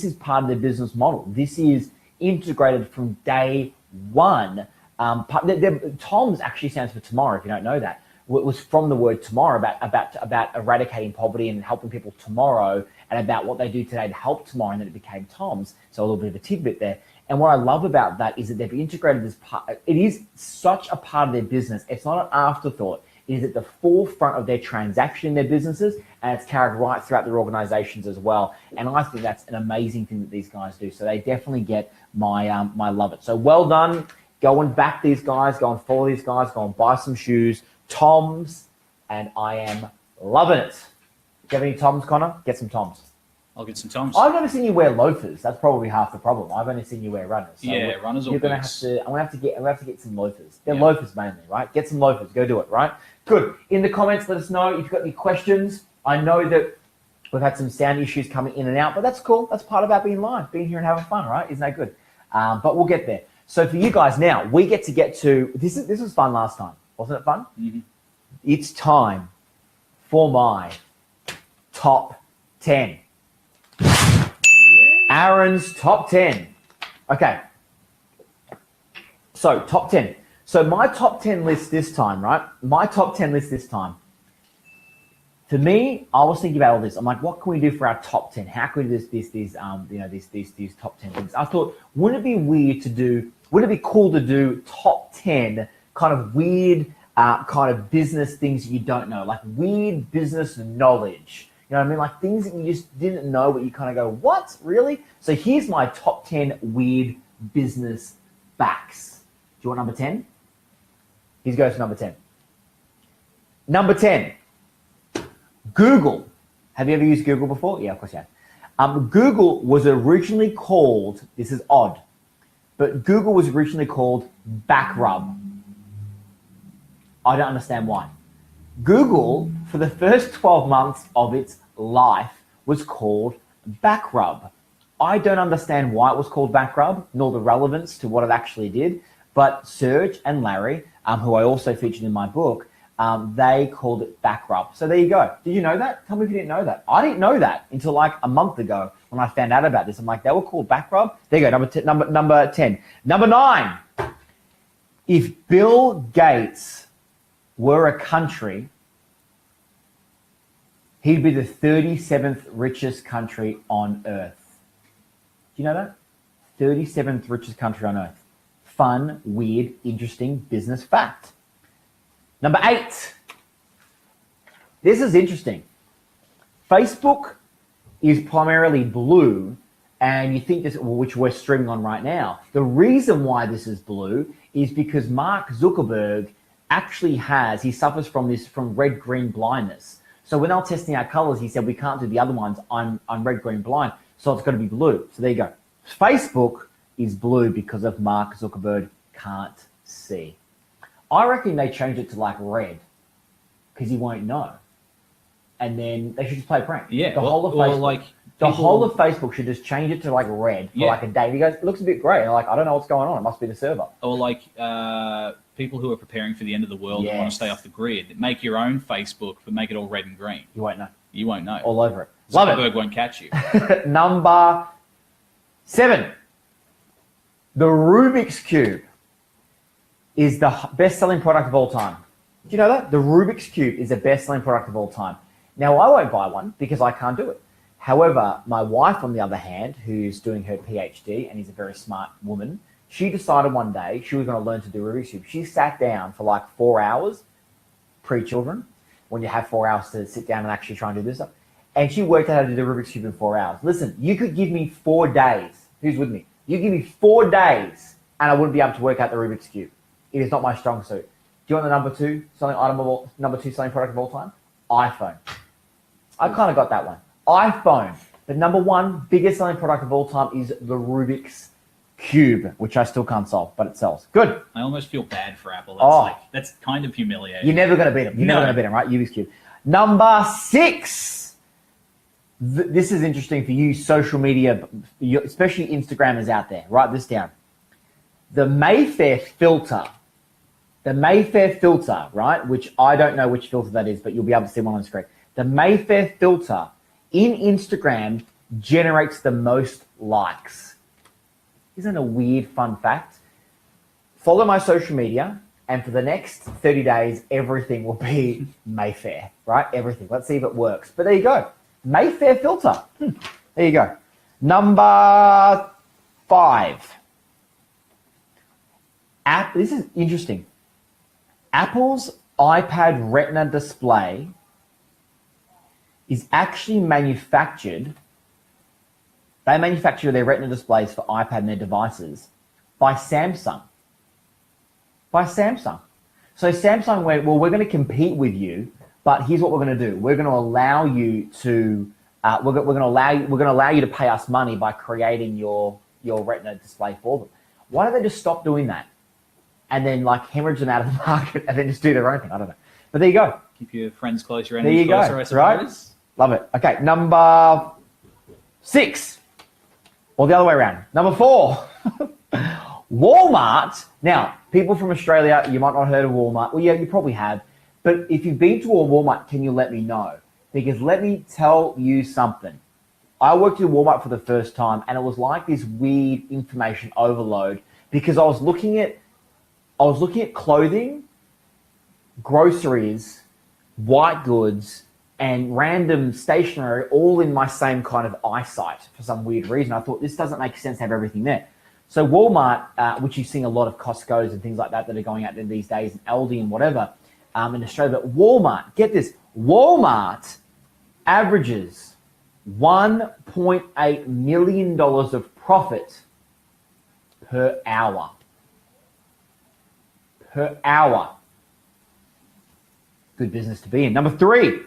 is part of their business model. This is integrated from day one. Tom's actually stands for tomorrow, if you don't know that. It was from the word tomorrow, about eradicating poverty and helping people tomorrow, and about what they do today to help tomorrow, and then it became Tom's. So a little bit of a tidbit there. And what I love about that is that they've integrated this part. It is such a part of their business. It's not an afterthought. It is at the forefront of their transaction in their businesses, and it's carried right throughout their organizations as well. And I think that's an amazing thing that these guys do. So they definitely get my my love it. So well done. Go and back these guys. Go and follow these guys. Go and buy some shoes. Tom's, and I am loving it. Do you have any Tom's, Connor? Get some Tom's. I'll get some Tom's. I've never seen you wear loafers. That's probably half the problem. I've only seen you wear runners. So yeah, runners or boots. I'm gonna have to get some loafers. They're loafers mainly, right? Get some loafers. Go do it, right? Good. In the comments, let us know if you've got any questions. I know that we've had some sound issues coming in and out, but that's cool. That's part about being live, being here and having fun, right? Isn't that good? But we'll get there. So for you guys now, we get to this was fun last time. Wasn't it fun? Mm-hmm. It's time for my top 10. Aaron's top 10. Okay. So top 10. So my top 10 list this time, right? My top 10 list this time. For me, I was thinking about all this. I'm like, what can we do for our top 10? How can we do these top 10 things? I thought, wouldn't it be cool to do top 10 kind of weird kind of business things you don't know, like weird business knowledge. You know what I mean? Like things that you just didn't know, but you kind of go, what? Really? So here's my top 10 weird business facts. Do you want number 10? Here goes to number 10. Number 10, Google. Have you ever used Google before? Yeah, of course you have. Google was originally called, this is odd, but Google was originally called Backrub. I don't understand why. Google, for the first 12 months of its life, was called Backrub. I don't understand why it was called Backrub, nor the relevance to what it actually did, but Serge and Larry, who I also featured in my book, they called it Backrub. So there you go. Did you know that? Tell me if you didn't know that. I didn't know that until like a month ago when I found out about this. I'm like, they were called Backrub? There you go, number 10. Number 9, if Bill Gates were a country, he'd be the 37th richest country on Earth. Do you know that? 37th richest country on Earth. fun, weird, interesting business fact. Number 8. This is interesting. Facebook is primarily blue, and you think this, which we're streaming on right now. The reason why this is blue is because Mark Zuckerberg actually he suffers from red-green blindness. So when they were testing our colors, he said, we can't do the other ones. I'm red-green blind, so it's got to be blue. So there you go. Facebook is blue because of Mark Zuckerberg can't see. I reckon they change it to like red because he won't know. And then they should just play a prank. Yeah. The whole of Facebook should just change it to like red for like a day. He goes, it looks a bit grey. Like, I don't know what's going on. It must be the server. Or like people who are preparing for the end of the world and want to stay off the grid, make your own Facebook, but make it all red and green. You won't know. You won't know. All over it. Love it. Zuckerberg won't catch you. Number 7. The Rubik's Cube is the best-selling product of all time. Do you know that? The Rubik's Cube is the best-selling product of all time. Now, I won't buy one because I can't do it. However, my wife, on the other hand, who's doing her PhD and is a very smart woman, she decided one day she was going to learn to do Rubik's Cube. She sat down for like 4 hours, pre-children, when you have 4 hours to sit down and actually try and do this stuff. And she worked out how to do Rubik's Cube in 4 hours. Listen, you could give me 4 days. Who's with me? You give me 4 days and I wouldn't be able to work out the Rubik's Cube. It is not my strong suit. Do you want the number 2 selling product of all time? iPhone. I kind of got that one. iPhone. The number 1 biggest selling product of all time is the Rubik's Cube, which I still can't solve, but it sells. Good. I almost feel bad for Apple. That's kind of humiliating. You're never going to beat them. You're never going to beat them, right? Rubik's Cube. Number 6. This is interesting for you social media, especially Instagrammers out there. Write this down. The Mayfair filter. The Mayfair filter, right? Which I don't know which filter that is, but you'll be able to see one on the screen. The Mayfair filter in Instagram generates the most likes. Isn't it a weird fun fact? Follow my social media, and for the next 30 days, everything will be Mayfair, right? Everything. Let's see if it works. But there you go. Mayfair filter. There you go. Number 5. This is interesting. Apple's iPad Retina display is actually manufactured. They manufacture their Retina displays for iPad and their devices by Samsung. By Samsung. So Samsung went, well, we're going to compete with you, but here's what we're going to do. We're going to allow you to we're going to allow you to pay us money by creating your Retina display for them. Why don't they just stop doing that and then like hemorrhage them out of the market and then just do their own thing? I don't know. But there you go. Keep your friends close, your enemies closer, I suppose. Right? Love it. Okay, number 6. Or the other way around. Number 4. Walmart. Now, people from Australia, you might not have heard of Walmart. Well, yeah, you probably have. But if you've been to a Walmart, can you let me know? Because let me tell you something. I worked in Walmart for the first time, and it was like this weird information overload because I was looking at clothing, groceries, white goods, and random stationery all in my same kind of eyesight for some weird reason. I thought this doesn't make sense to have everything there. So Walmart, which you've seen a lot of Costco's and things like that are going out there these days, and Aldi and whatever in Australia, but Walmart, get this, Walmart averages $1.8 million of profit per hour. Per hour. Good business to be in. Number 3,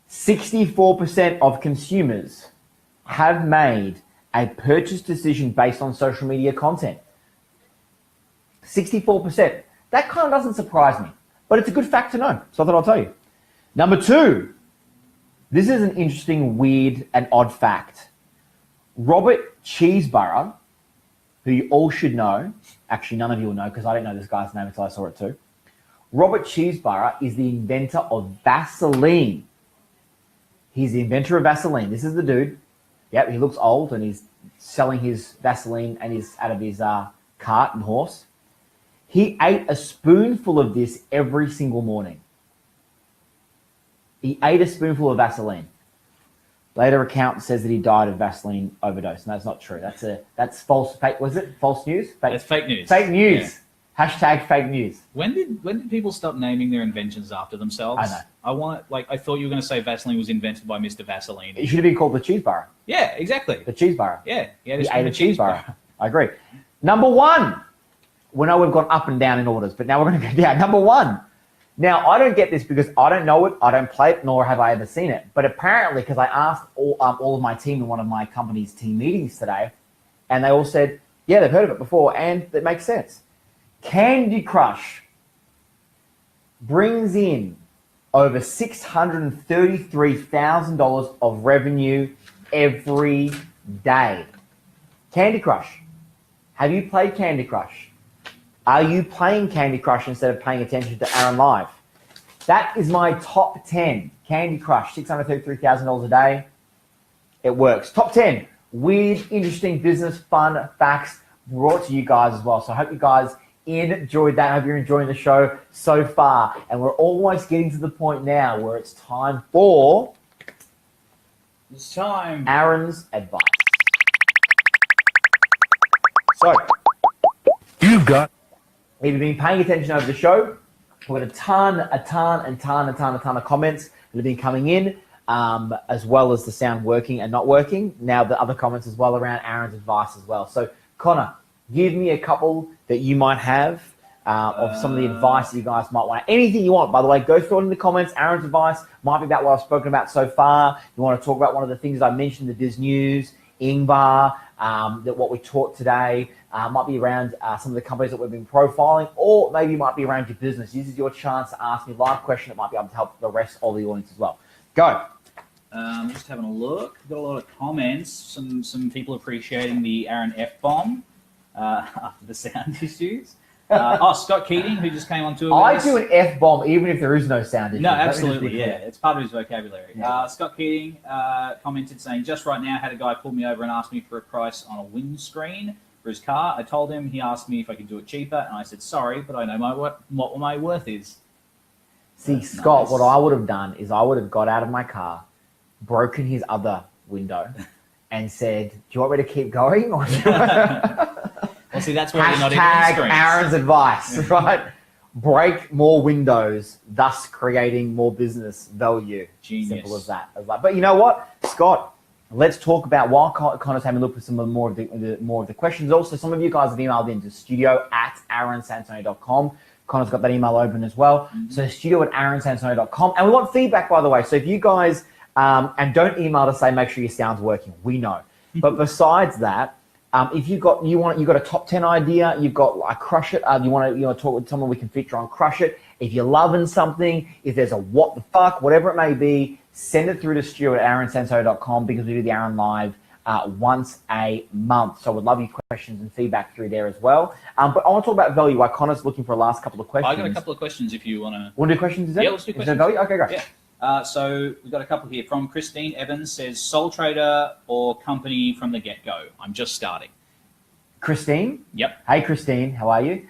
64% of consumers have made a purchase decision based on social media content. 64%. That kind of doesn't surprise me, but it's a good fact to know, so I thought I'll tell you. Number 2, this is an interesting, weird, and odd fact. Robert Cheeseborough, who you all should know, actually none of you will know because I didn't know this guy's name until I saw it too. Robert Cheeseborough is the inventor of Vaseline. He's the inventor of Vaseline. This is the dude. Yep, he looks old and he's selling his Vaseline and he's out of his cart and horse. He ate a spoonful of this every single morning. He ate a spoonful of Vaseline. Later account says that he died of Vaseline overdose. No, that's not true. That's false. Fake. Was it false news? That's fake news. Fake news. Yeah. Hashtag fake news. When did people stop naming their inventions after themselves? I know. I thought you were going to say Vaseline was invented by Mr. Vaseline. It should have been called the cheese bar. Yeah, exactly. The cheese bar. Yeah, he ate a cheese bar. I agree. Number one. We know we've gone up and down in orders, but now we're going to go down. Number one. Now, I don't get this because I don't know it, I don't play it, nor have I ever seen it. But apparently, because I asked all of my team in one of my company's team meetings today, and they all said, yeah, they've heard of it before, and it makes sense. Candy Crush brings in over $633,000 of revenue every day. Candy Crush. Have you played Candy Crush? Are you playing Candy Crush instead of paying attention to Aaron Live? That is my top 10. Candy Crush, $633,000 a day. It works. Top 10. Weird, interesting business, fun facts brought to you guys as well. So I hope you guys enjoyed that. I hope you're enjoying the show so far. And we're almost getting to the point now where it's time for... It's time. Aaron's advice. So... You've got... If you've been paying attention over the show, we've got a ton of comments that have been coming in, as well as the sound working and not working. Now the other comments as well around Aaron's advice as well. So Connor, give me a couple that you might have of some of the advice that you guys might want. Anything you want, by the way, go through it in the comments. Aaron's advice might be about what I've spoken about so far. You want to talk about one of the things I mentioned, the Biz News, INGVAR, that what we taught today. Might be around some of the companies that we've been profiling, or maybe it might be around your business. This is your chance to ask me a live question that might be able to help the rest of the audience as well. Go. Just having a look. Got a lot of comments. Some people appreciating the Aaron F-bomb after the sound issues. Scott Keating, who just came on tour. I do an F-bomb even if there is no sound issue. No, absolutely, yeah. It's part of his vocabulary. Yeah. Scott Keating commented saying, just right now had a guy pull me over and ask me for a price on a windscreen for his car. I told him, he asked me if I could do it cheaper, and I said, sorry, but I know what my worth is. See, Scott, nice. What I would have done is I would have got out of my car, broken his other window, and said, do you want me to keep going? Or well, see, that's where you're not even Hashtag Aaron's advice, right? Break more windows, thus creating more business value. Genius. Simple as that. But you know what, Scott? Let's talk about while Connor's having a look at some of more of the questions. Also, some of you guys have emailed into studio@aaronsantonio.com. Connor's got that email open as well. Mm-hmm. So studio@aaronsantonio.com. And we want feedback, by the way. So if you guys, and don't email to say make sure your sound's working. We know. But besides that, if you got a top 10 idea, you've got like Crush It. You want to talk with someone we can feature on Crush It. If you're loving something, if there's a what the fuck, whatever it may be, send it through to studio@aaronsantonio.com because we do the Aaron Live once a month. So we'd love your questions and feedback through there as well. But I want to talk about value. While Connor's looking for a last couple of questions. I got a couple of questions if you want to. Want to do questions? Yeah, let's do questions. Is there value? Okay, great. Yeah. So we've got a couple here from Christine Evans. Says sole trader or company from the get-go. I'm just starting. Christine? Yep. Hey, Christine. How are you?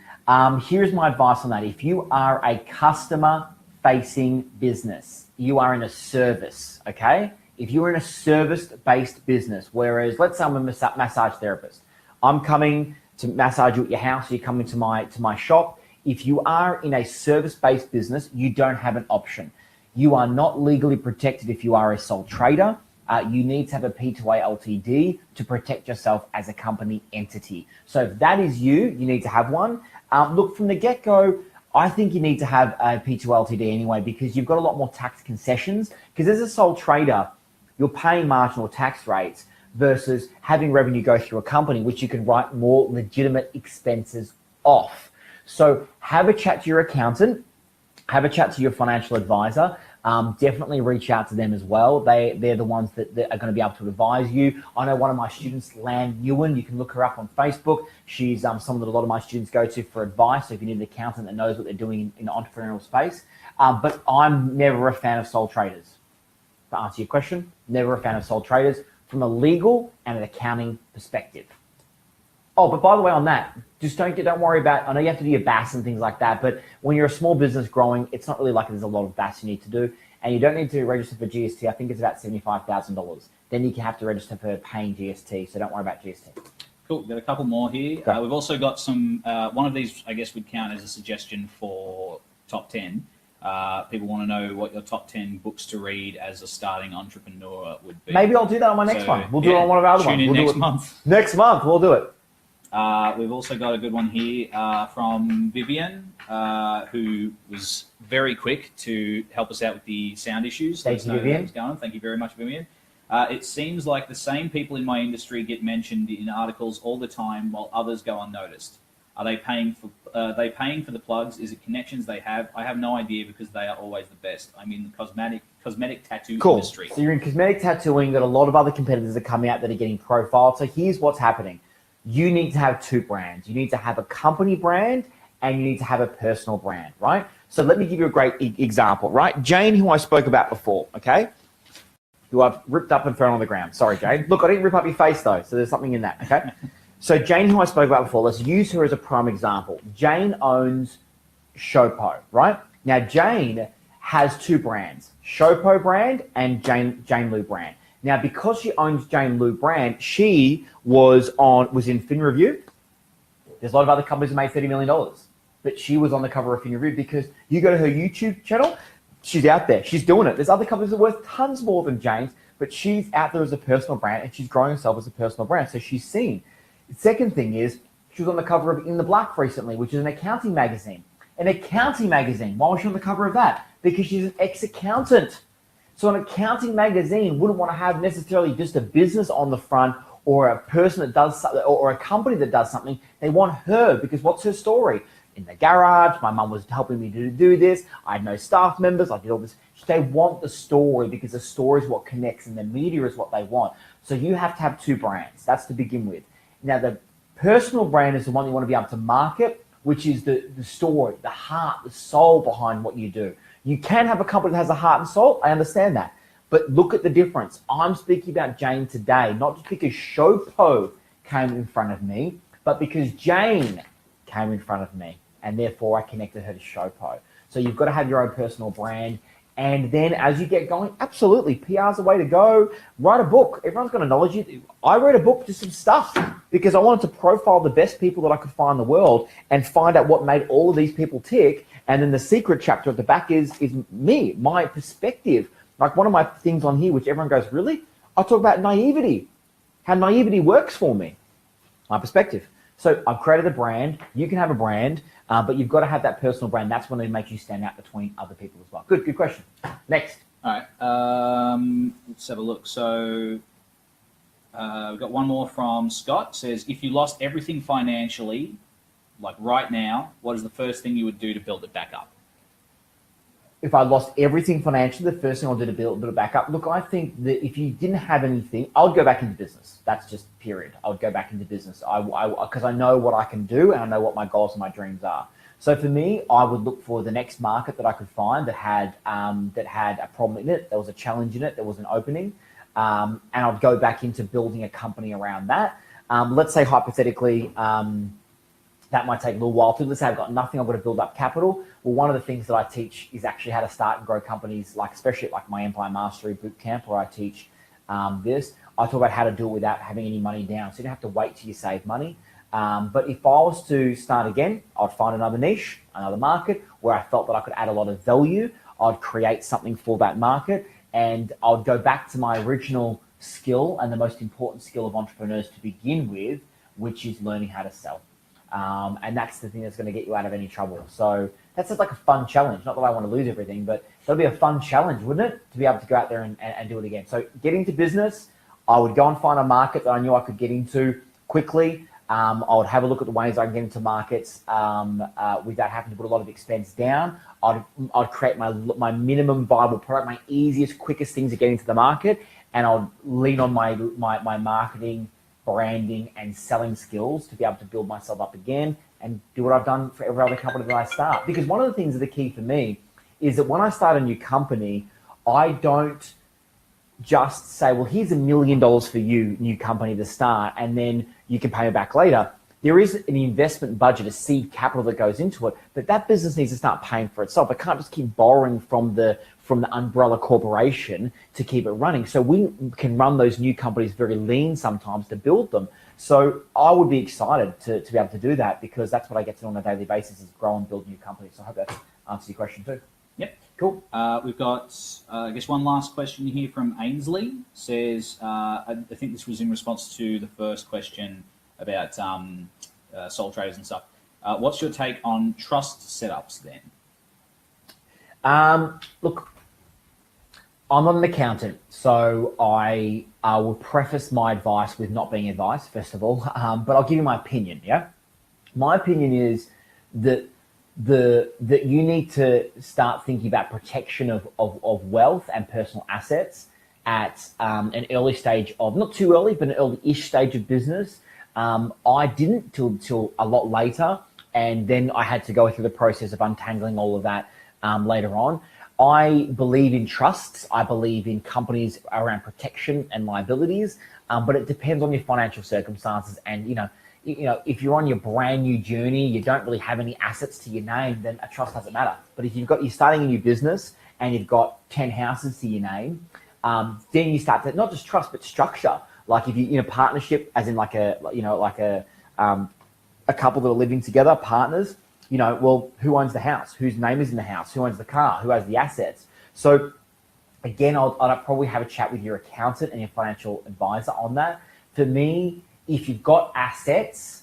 Here's my advice on that. If you are a customer-facing business, you are in a service, okay? If you're in a service-based business, whereas let's say I'm a massage therapist. I'm coming to massage you at your house, you're coming to my shop. If you are in a service-based business, you don't have an option. You are not legally protected if you are a sole trader. You need to have a P2A LTD to protect yourself as a company entity. So if that is you need to have one. Look, from the get-go, I think you need to have a P2 LTD anyway because you've got a lot more tax concessions. Because as a sole trader, you're paying marginal tax rates versus having revenue go through a company, which you can write more legitimate expenses off. So have a chat to your accountant, have a chat to your financial advisor. Definitely reach out to them as well. They're the ones that are going to be able to advise you. I know one of my students, Lan Ewan, you can look her up on Facebook. She's someone that a lot of my students go to for advice. So if you need an accountant that knows what they're doing in the entrepreneurial space. But I'm never a fan of sole traders. To answer your question, never a fan of sole traders from a legal and an accounting perspective. Oh, but by the way, on that, just don't worry about, I know you have to do your BAS and things like that, but when you're a small business growing, it's not really like there's a lot of BAS you need to do. And you don't need to register for GST. I think it's about $75,000. Then you can have to register for paying GST. So don't worry about GST. Cool. We've got a couple more here. We've also got some, one of these, I guess, would count as a suggestion for top 10. People want to know what your top 10 books to read as a starting entrepreneur would be. Maybe I'll do that on my next one. We'll do it on one of our other ones. Tune in next month. Next month, we'll do it. We've also got a good one here from Vivian, who was very quick to help us out with the sound issues. Thank you, Vivian. Thank you very much, Vivian. It seems like the same people in my industry get mentioned in articles all the time while others go unnoticed. Are they paying for the plugs? Is it connections they have? I have no idea because they are always the best. I'm in the cosmetic tattoo industry. So you're in cosmetic tattooing. Got a lot of other competitors that come out that are getting profiled. So here's what's happening. You need to have two brands. You need to have a company brand and you need to have a personal brand, right? So let me give you a great example, right? Jane, who I spoke about before, okay? Who I've ripped up and thrown on the ground. Sorry, Jane. Look, I didn't rip up your face though, so there's something in that, okay? So Jane, who I spoke about before, let's use her as a prime example. Jane owns Showpo, right? Now, Jane has two brands, Showpo brand and Jane Lou brand. Now, because she owns Jane Lou brand, she was in Fin Review. There's a lot of other companies that made $30 million, but she was on the cover of Fin Review because you go to her YouTube channel, she's out there, she's doing it. There's other companies that are worth tons more than Jane's, but she's out there as a personal brand and she's growing herself as a personal brand, so she's seen. The second thing is she was on the cover of In the Black recently, which is an accounting magazine. An accounting magazine. Why was she on the cover of that? Because she's an ex-accountant. So an accounting magazine wouldn't want to have necessarily just a business on the front or a person that does something or a company that does something. They want her because what's her story? In the garage, my mum was helping me to do this. I had no staff members. I did all this. They want the story because the story is what connects and the media is what they want. So you have to have two brands. That's to begin with. Now, the personal brand is the one you want to be able to market, which is the story, the heart, the soul behind what you do. You can have a company that has a heart and soul. I understand that. But look at the difference. I'm speaking about Jane today, not just because Showpo came in front of me, but because Jane came in front of me. And therefore, I connected her to Showpo. So you've got to have your own personal brand. And then as you get going, absolutely, PR's the way to go. Write a book. Everyone's going to acknowledge you. I wrote a book, just some stuff, because I wanted to profile the best people that I could find in the world and find out what made all of these people tick. And then the secret chapter at the back is me, my perspective. Like one of my things on here, which everyone goes, really? I talk about naivety, how naivety works for me, my perspective. So I've created a brand. You can have a brand, but you've got to have that personal brand. That's when it makes you stand out between other people as well. Good question. Next. All right. Let's have a look. So we've got one more from Scott. Says, if you lost everything financially, like right now, what is the first thing you would do to build it back up? If I lost everything financially, the first thing I'll do to build it back up. Look, I think that if you didn't have anything, I would go back into business. That's just period. I would go back into business because I know what I can do and I know what my goals and my dreams are. So for me, I would look for the next market that I could find that had a problem in it, there was a challenge in it, there was an opening, and I'd go back into building a company around that. Let's say hypothetically, that might take a little while too. Let's say I've got nothing, I've got to build up capital. Well, one of the things that I teach is actually how to start and grow companies, like especially like my Empire Mastery Bootcamp, where I teach this. I talk about how to do it without having any money down. So you don't have to wait till you save money. But if I was to start again, I'd find another niche, another market where I felt that I could add a lot of value. I'd create something for that market, and I'd go back to my original skill and the most important skill of entrepreneurs to begin with, which is learning how to sell. And that's the thing that's going to get you out of any trouble. So that's just like a fun challenge. Not that I want to lose everything, but that'll be a fun challenge, wouldn't it? To be able to go out there and do it again. So get into business. I would go and find a market that I knew I could get into quickly. I would have a look at the ways I can get into markets without having to put a lot of expense down. I'd create my minimum viable product, my easiest, quickest things to get into the market, and I'll lean on my marketing, branding, and selling skills to be able to build myself up again and do what I've done for every other company that I start. Because one of the things that are key for me is that when I start a new company, I don't just say, well, here's $1 million for you, new company to start, and then you can pay me back later. there is an investment budget, a seed capital that goes into it, but that business needs to start paying for itself. It can't just keep borrowing from the umbrella corporation to keep it running. So we can run those new companies very lean sometimes to build them. So I would be excited to be able to do that, because that's what I get to do on a daily basis, is grow and build new companies. So I hope that answers your question too. Yep. Cool. We've got, I guess, one last question here from Ainsley. Says, I think this was in response to the first question about sole traders and stuff. What's your take on trust setups then? Look, I'm not an accountant, so I will preface my advice with not being advice, first of all, but I'll give you my opinion, yeah? My opinion is that you need to start thinking about protection of wealth and personal assets at an early stage of, not too early, but an early-ish stage of business. I didn't till a lot later, and then I had to go through the process of untangling all of that later on. I believe in trusts. I believe in companies around protection and liabilities, but it depends on your financial circumstances. And you know, if you're on your brand new journey, you don't really have any assets to your name, then a trust doesn't matter. But if you're starting a new business and you've got 10 houses to your name, then you start to not just trust but structure. Like if you're in a partnership, as in like a couple that are living together, partners. Well, who owns the house? Whose name is in the house? Who owns the car? Who has the assets? So again, I'd probably have a chat with your accountant and your financial advisor on that. For me, if you've got assets,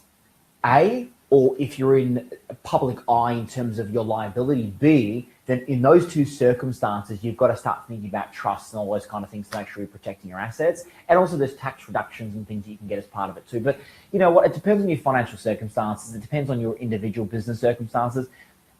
A, or if you're in public eye in terms of your liability, B, then in those two circumstances, you've got to start thinking about trusts and all those kind of things to make sure you're protecting your assets. And also there's tax reductions and things you can get as part of it too. But you know what? It depends on your financial circumstances. It depends on your individual business circumstances.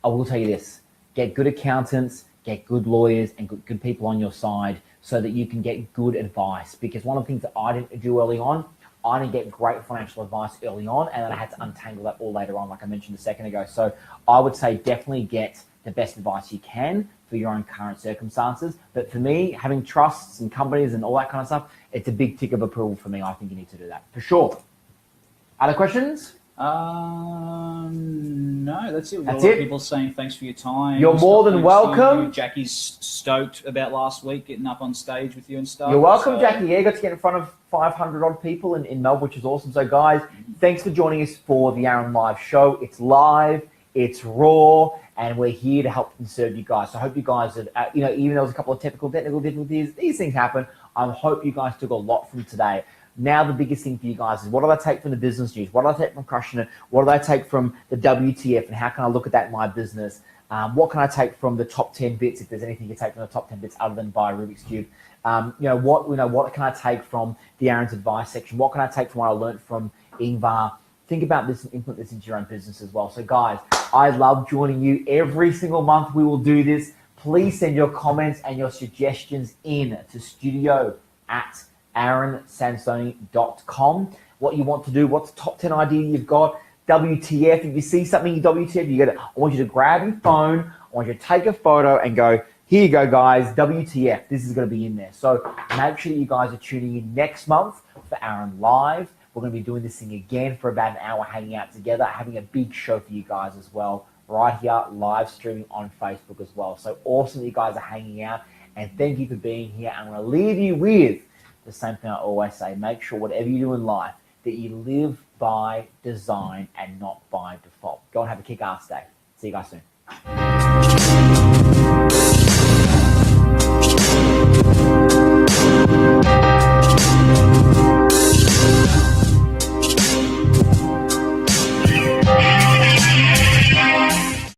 I will tell you this, get good accountants, get good lawyers and good people on your side so that you can get good advice. Because one of the things that I didn't do early on, I didn't get great financial advice early on, and then I had to untangle that all later on, like I mentioned a second ago. So I would say definitely get the best advice you can for your own current circumstances. But for me, having trusts and companies and all that kind of stuff, it's a big tick of approval for me. I think you need to do that for sure. Other questions? No, that's it. That's a lot it. of people saying thanks for your time. You're more than welcome. Jackie's stoked about last week getting up on stage with you and stuff. You're welcome, Jackie. Yeah, you got to get in front of 500 odd people in Melbourne, which is awesome. So guys, thanks for joining us for the Aaron Live show. It's live, it's raw, and we're here to help and serve you guys. So I hope you guys have, even though there was a couple of technical difficulties, these things happen. I hope you guys took a lot from today. Now the biggest thing for you guys is, what do I take from the business news? What do I take from crushing it? What do I take from the WTF, and how can I look at that in my business? What can I take from the top 10 bits, if there's anything you take from the top 10 bits other than buy Rubik's Cube? What can I take from the Aaron's advice section? What can I take from what I learned from INGVAR? Think about this and implement this into your own business as well. So guys, I love joining you. Every single month we will do this. Please send your comments and your suggestions in to studio@aaronsansoni.com. What you want to do, what's the top 10 idea you've got? WTF, if you see something in WTF, I want you to grab your phone, I want you to take a photo and go, here you go guys, WTF, this is going to be in there. So make sure you guys are tuning in next month for Aaron Live. We're going to be doing this thing again for about an hour, hanging out together, having a big show for you guys as well, right here, live streaming on Facebook as well. So awesome that you guys are hanging out, and thank you for being here. I'm going to leave you with the same thing I always say: make sure whatever you do in life, that you live by design and not by default. Go and have a kick-ass day. See you guys soon.